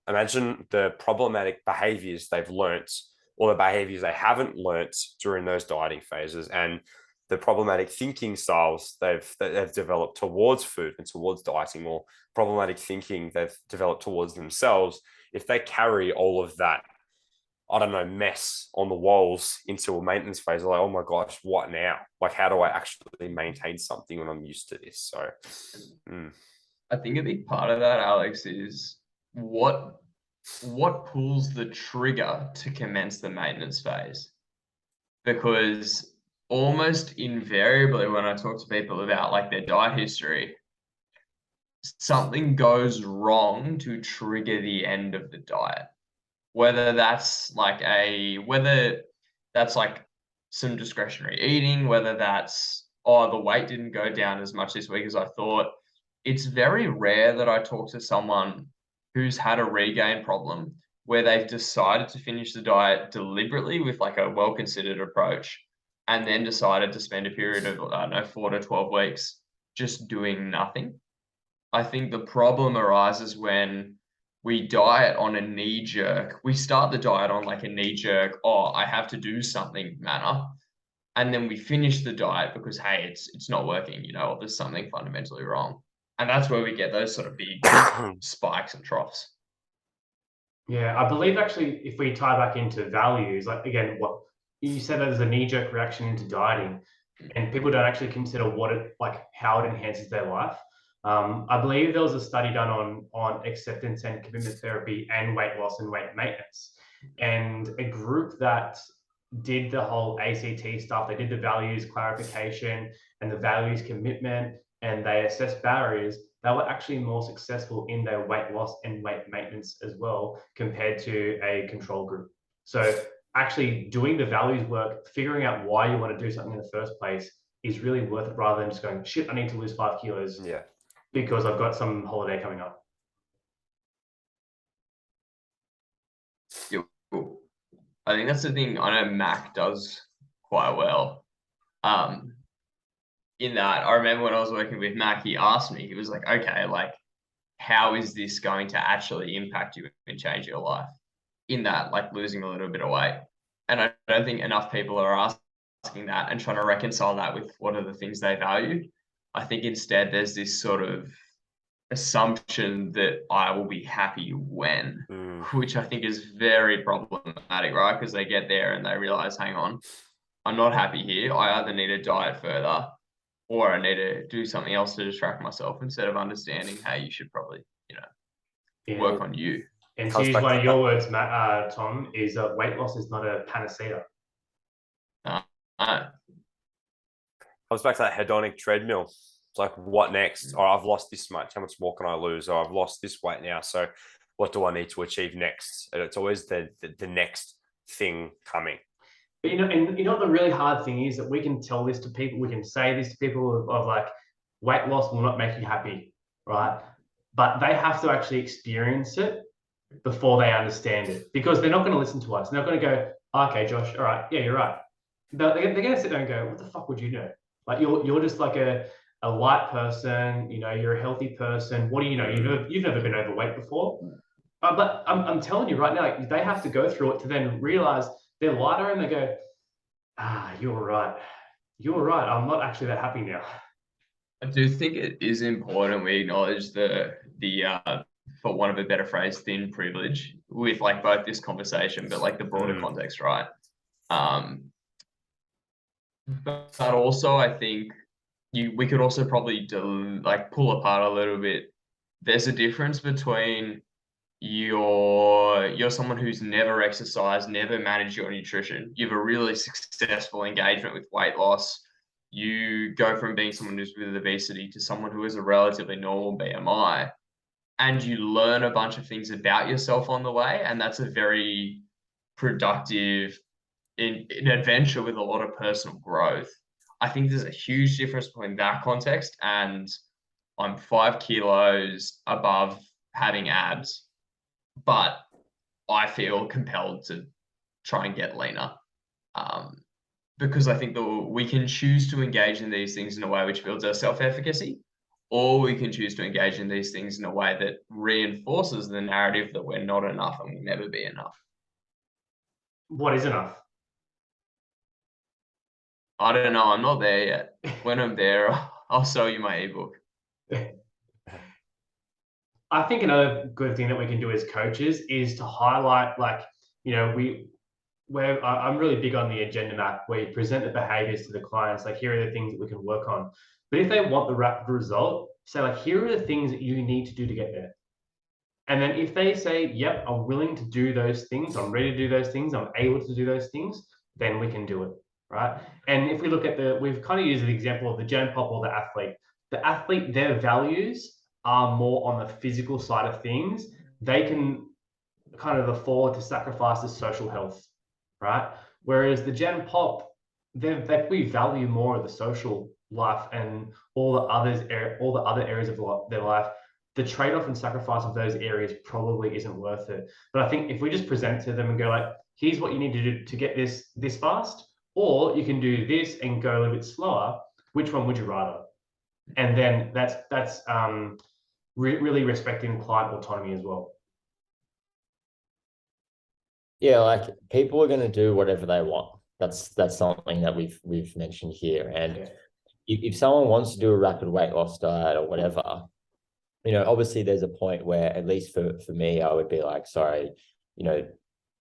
imagine the problematic behaviors they've learnt or the behaviors they haven't learnt during those dieting phases, and the problematic thinking styles they've developed towards food and towards dieting, or problematic thinking they've developed towards themselves. If they carry all of that, I don't know, mess on the walls into a maintenance phase, like, oh my gosh, what now? Like, how do I actually maintain something when I'm used to this? So, I think a big part of that, Alex, is what pulls the trigger to commence the maintenance phase. Because almost invariably when I talk to people about like their diet history, something goes wrong to trigger the end of the diet. Whether that's like some discretionary eating, whether that's, oh, the weight didn't go down as much this week as I thought. It's very rare that I talk to someone who's had a regain problem where they've decided to finish the diet deliberately with like a well-considered approach and then decided to spend a period of, I don't know, 4 to 12 weeks just doing nothing. I think the problem arises when we diet on a knee jerk. We start the diet on like a knee jerk, oh, I have to do something manner. And then we finish the diet because, hey, it's not working, or there's something fundamentally wrong. And that's where we get those sort of big spikes and troughs. Yeah, I believe actually if we tie back into values, like again, what you said, that there's a knee-jerk reaction into dieting, and people don't actually consider how it enhances their life. I believe there was a study done on acceptance and commitment therapy and weight loss and weight maintenance, and a group that did the whole ACT stuff. They did the values clarification and the values commitment, and they assessed barriers. They were actually more successful in their weight loss and weight maintenance as well compared to a control group. So actually doing the values work, figuring out why you want to do something in the first place is really worth it, rather than just going, shit, I need to lose 5 kilos because I've got some holiday coming up. Yeah, cool. I think that's the thing I know Mac does quite well. In that, I remember when I was working with Mac, he asked me, he was like, okay, like, how is this going to actually impact you and change your life? In that, like losing a little bit of weight. And I don't think enough people are asking that and trying to reconcile that with what are the things they value. I think instead there's this sort of assumption that I will be happy when, which I think is very problematic, right? Because they get there and they realize, hang on, I'm not happy here. I either need to diet further or I need to do something else to distract myself, instead of understanding, hey, you should probably, work on you. And to use one of your words, Matt, Tom, is weight loss is not a panacea. I was back to that hedonic treadmill. It's like, what next? Or I've lost this much. How much more can I lose? Or I've lost this weight now. So what do I need to achieve next? And it's always the next thing coming. But what the really hard thing is, that we can tell this to people, we can say this to people of like, weight loss will not make you happy, right? But they have to actually experience it before they understand it, because they're not going to listen to us. They're not going to go, Okay, Josh, all right, yeah, you're right. They're going to sit there and go, what the fuck would you know? Like you're just like a light person, you know, you're a healthy person. What do you know? You've never been overweight before. But I'm telling you right now, like, they have to go through it to then realize they're lighter and they go, you're right. You're right. I'm not actually that happy now. I do think it is important we acknowledge the for want of a better phrase, thin privilege with like both this conversation, but like the broader context, right? But also I think we could also probably pull apart a little bit. There's a difference between you're someone who's never exercised, never managed your nutrition. You have a really successful engagement with weight loss. You go from being someone who's with obesity to someone who has a relatively normal BMI, and you learn a bunch of things about yourself on the way. And that's a very productive in adventure with a lot of personal growth. I think there's a huge difference between that context and I'm 5 kilos above having abs, but I feel compelled to try and get leaner. Because I think that we can choose to engage in these things in a way which builds our self-efficacy, or we can choose to engage in these things in a way that reinforces the narrative that we're not enough and will never be enough. What is enough? I don't know. I'm not there yet. When I'm there, I'll sell you my ebook. I think another good thing that we can do as coaches is to highlight, like, you know, I'm really big on the agenda map where you present the behaviors to the clients. Like, here are the things that we can work on. But if they want the rapid result, say, like, here are the things that you need to do to get there. And then if they say, yep, I'm willing to do those things, I'm ready to do those things, I'm able to do those things, then we can do it, right? And if we look at we've kind of used the example of the gen pop or the athlete. The athlete, their values are more on the physical side of things. They can kind of afford to sacrifice the social health, right? Whereas the gen pop, we value more of the social life and all the other areas of their life. The trade-off and sacrifice of those areas probably isn't worth it. But I think if we just present to them and go like, here's what you need to do to get this fast, or you can do this and go a little bit slower, which one would you rather? And then that's really respecting client autonomy as well. Yeah, like people are going to do whatever they want. That's something that we've mentioned here. And if someone wants to do a rapid weight loss diet or whatever, you know, obviously there's a point where, at least for me, I would be like, sorry, you know,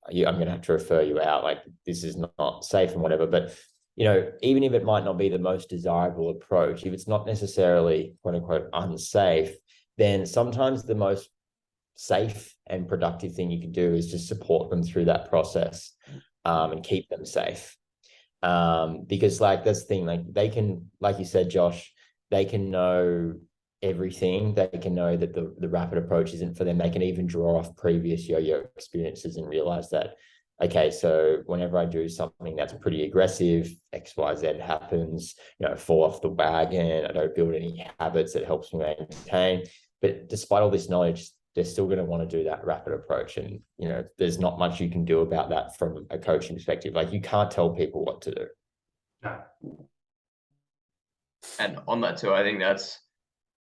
I'm going to have to refer you out. Like, this is not safe and whatever. But, you know, even if it might not be the most desirable approach, if it's not necessarily quote unquote unsafe, then sometimes the most safe and productive thing you can do is just support them through that process, and keep them safe. Because like, that's the thing, like they can, like you said, Josh, they can know everything. They can know that the rapid approach isn't for them. They can even draw off previous yo-yo experiences and realize that, okay, so whenever I do something that's pretty aggressive, XYZ happens, you know, fall off the wagon, I don't build any habits that helps me maintain. But despite all this knowledge, they're still going to want to do that rapid approach. And, you know, there's not much you can do about that from a coaching perspective. Like, you can't tell people what to do. No. And on that too, I think that's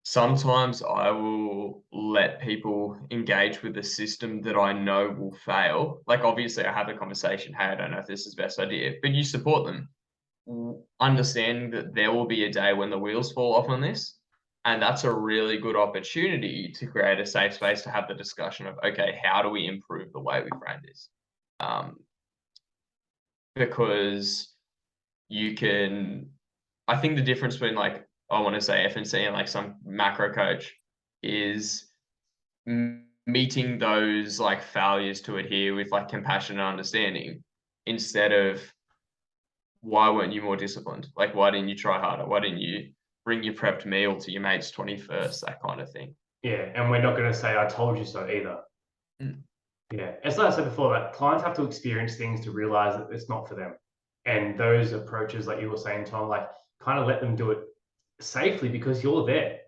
sometimes I will let people engage with a system that I know will fail. Like, obviously I have a conversation, hey, I don't know if this is the best idea, but you support them, understanding that there will be a day when the wheels fall off on this. And that's a really good opportunity to create a safe space to have the discussion of, okay, how do we improve the way we frame this? Because you can, I think the difference between, like, I want to say FNC and like some macro coach is meeting those like failures to adhere with like compassion and understanding, instead of, why weren't you more disciplined? Like, why didn't you try harder? Why didn't you bring your prepped meal to your mate's 21st? That kind of thing. Yeah, and we're not going to say, I told you so either. Yeah, as I said before, like, clients have to experience things to realize that it's not for them. And those approaches, like you were saying, Tom, like, kind of let them do it safely, because you're there.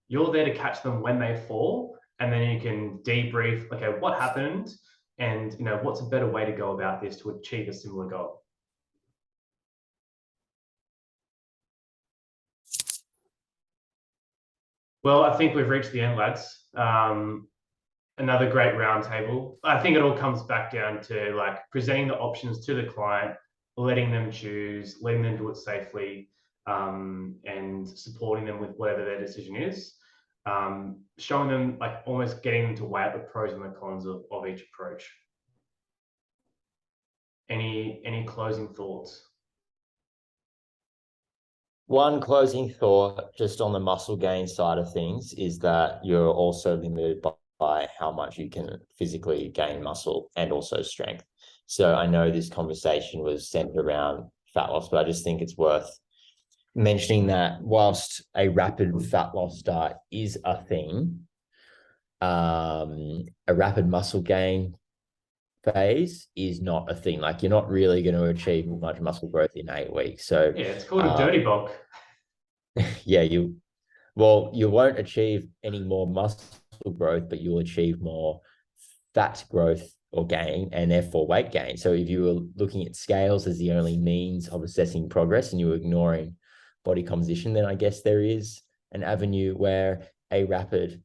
You're there to catch them when they fall, and then you can debrief, okay, what happened? And, what's a better way to go about this to achieve a similar goal? Well, I think we've reached the end, lads. Another great roundtable. I think it all comes back down to like presenting the options to the client, letting them choose, letting them do it safely, and supporting them with whatever their decision is. Showing them, like, almost getting them to weigh out the pros and the cons of each approach. Any closing thoughts? One closing thought, just on the muscle gain side of things, is that you're also limited by how much you can physically gain muscle and also strength. So I know this conversation was centered around fat loss, but I just think it's worth mentioning that whilst a rapid fat loss diet is a thing, a rapid muscle gain phase is not a thing. Like, you're not really going to achieve much muscle growth in 8 weeks. So yeah, it's called a dirty bulk. Yeah, you won't achieve any more muscle growth, but you'll achieve more fat growth or gain, and therefore weight gain. So if you were looking at scales as the only means of assessing progress and you were ignoring body composition, then I guess there is an avenue where a rapid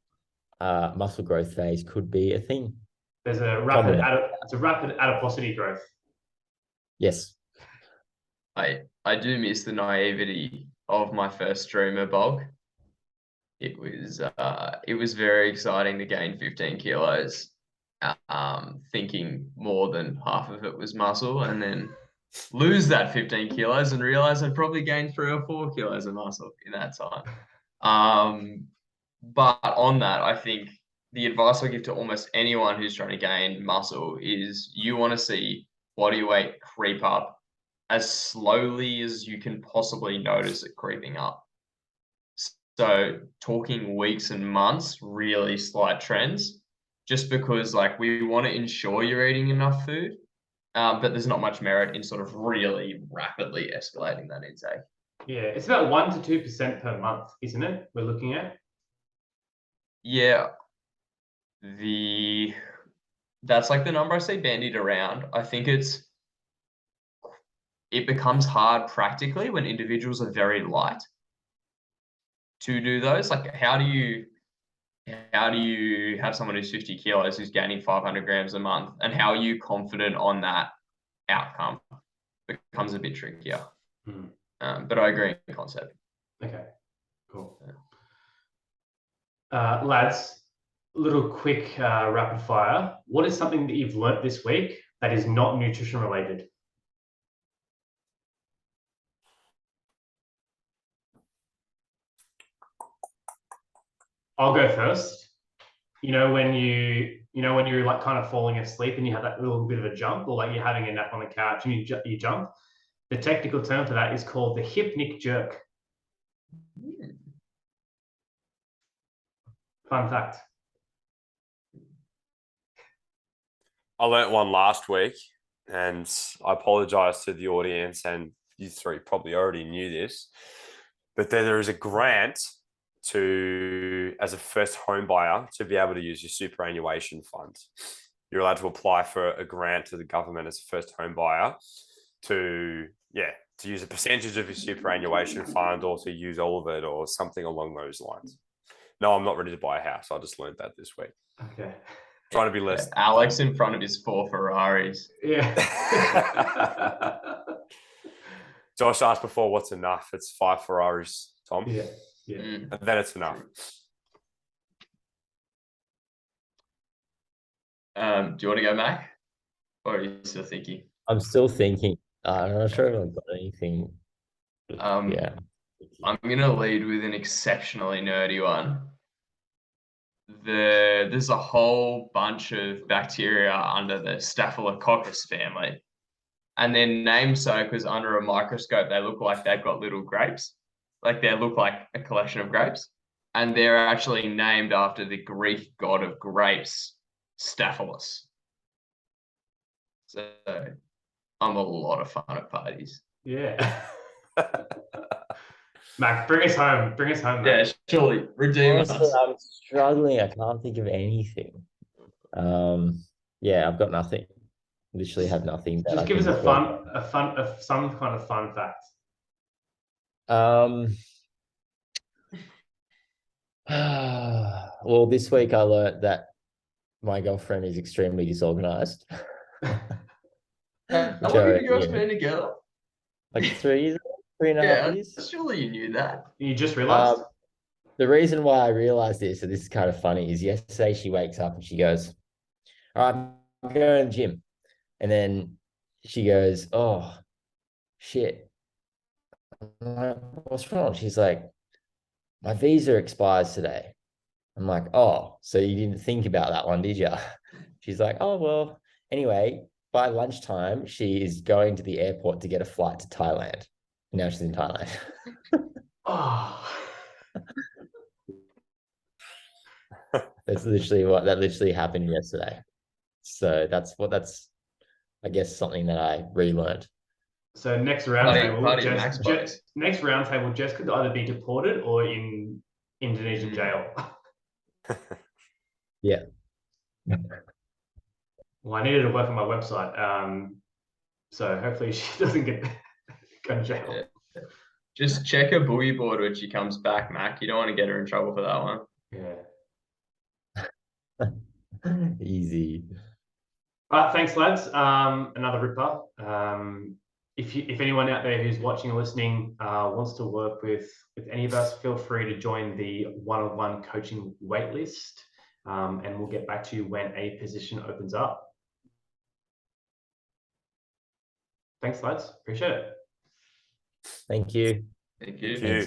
muscle growth phase could be a thing. There's a rapid adiposity growth. Yes. I do miss the naivety of my first streamer bulk. It was very exciting to gain 15 kilos, thinking more than half of it was muscle, and then lose that 15 kilos and realize I'd probably gained 3 or 4 kilos of muscle in that time. But on that, I think the advice I give to almost anyone who's trying to gain muscle is you want to see body weight creep up as slowly as you can possibly notice it creeping up. So talking weeks and months, really slight trends, just because like we want to ensure you're eating enough food, but there's not much merit in sort of really rapidly escalating that intake. Yeah, it's about 1 to 2% per month, isn't it? We're looking at. Yeah, that's like the number I see bandied around. I think it becomes hard practically when individuals are very light to do those. Like, how do you have someone who's 50 kilos who's gaining 500 grams a month, and how are you confident on that outcome? Becomes a bit trickier. But I agree in the concept. Okay, cool. Lads, a little quick rapid fire. What is something that you've learnt this week that is not nutrition related? I'll go first. When you're like kind of falling asleep and you have that little bit of a jump, or like you're having a nap on the couch and you jump. The technical term for that is called the hypnic jerk. Fun fact. I learnt one last week, and I apologize to the audience, and you three probably already knew this, but there is a grant as a first home buyer to be able to use your superannuation fund. You're allowed to apply for a grant to the government as a first home buyer to use a percentage of your superannuation fund, or to use all of it, or something along those lines. No, I'm not ready to buy a house. I just learned that this week. Okay. Trying to be less. Alex in front of his 4 Ferraris. Yeah. Josh asked before, what's enough? It's 5 Ferraris, Tom. Yeah. And then it's enough. Do you want to go, Mac? Or are you still thinking? I'm still thinking. I'm not sure if I've got anything. Yeah. I'm going to lead with an exceptionally nerdy one. There's a whole bunch of bacteria under the Staphylococcus family. And they're named so because under a microscope, they look like they've got little grapes. Like they look like a collection of grapes. And they're actually named after the Greek god of grapes, Staphylos. So I'm a lot of fun at parties. Yeah. Mac, bring us home. Bring us home, Mac. Yeah, surely. Redeem us. I'm struggling. I can't think of anything. Yeah, I've got nothing. Literally have nothing. That Just I give us think is worth some kind of fun fact. Well, this week I learned that my girlfriend is extremely disorganized. How Which long have I, you guys yeah, been together? like 3 years, 3.5 Yeah, years. surely you knew that. You just realized? The reason why I realized this, and this is kind of funny, is yesterday she wakes up and she goes, "All right, I'm going to the gym." And then she goes, "Oh, shit. I'm like, what's wrong?" She's like, "My visa expires today." I'm like, "Oh, so you didn't think about that one, did you?" She's like, "Oh, well, anyway, by lunchtime, she is going to the airport to get a flight to Thailand." Now she's in Thailand. Oh. That's literally happened yesterday. So that's I guess something that I relearned. So next Party roundtable, Max buddies. next roundtable, Jess could either be deported or in Indonesian jail. Yeah. Well, I needed to work on my website. So hopefully she doesn't go to jail. Yeah. Just check her boogie board when she comes back, Mac. You don't want to get her in trouble for that one. Yeah. Easy. All right, thanks, lads. Another ripper. If anyone out there who's watching or listening wants to work with any of us, feel free to join the one-on-one coaching waitlist, and we'll get back to you when a position opens up. Thanks, lads. Appreciate it. Thank you. Thank you. Thank you.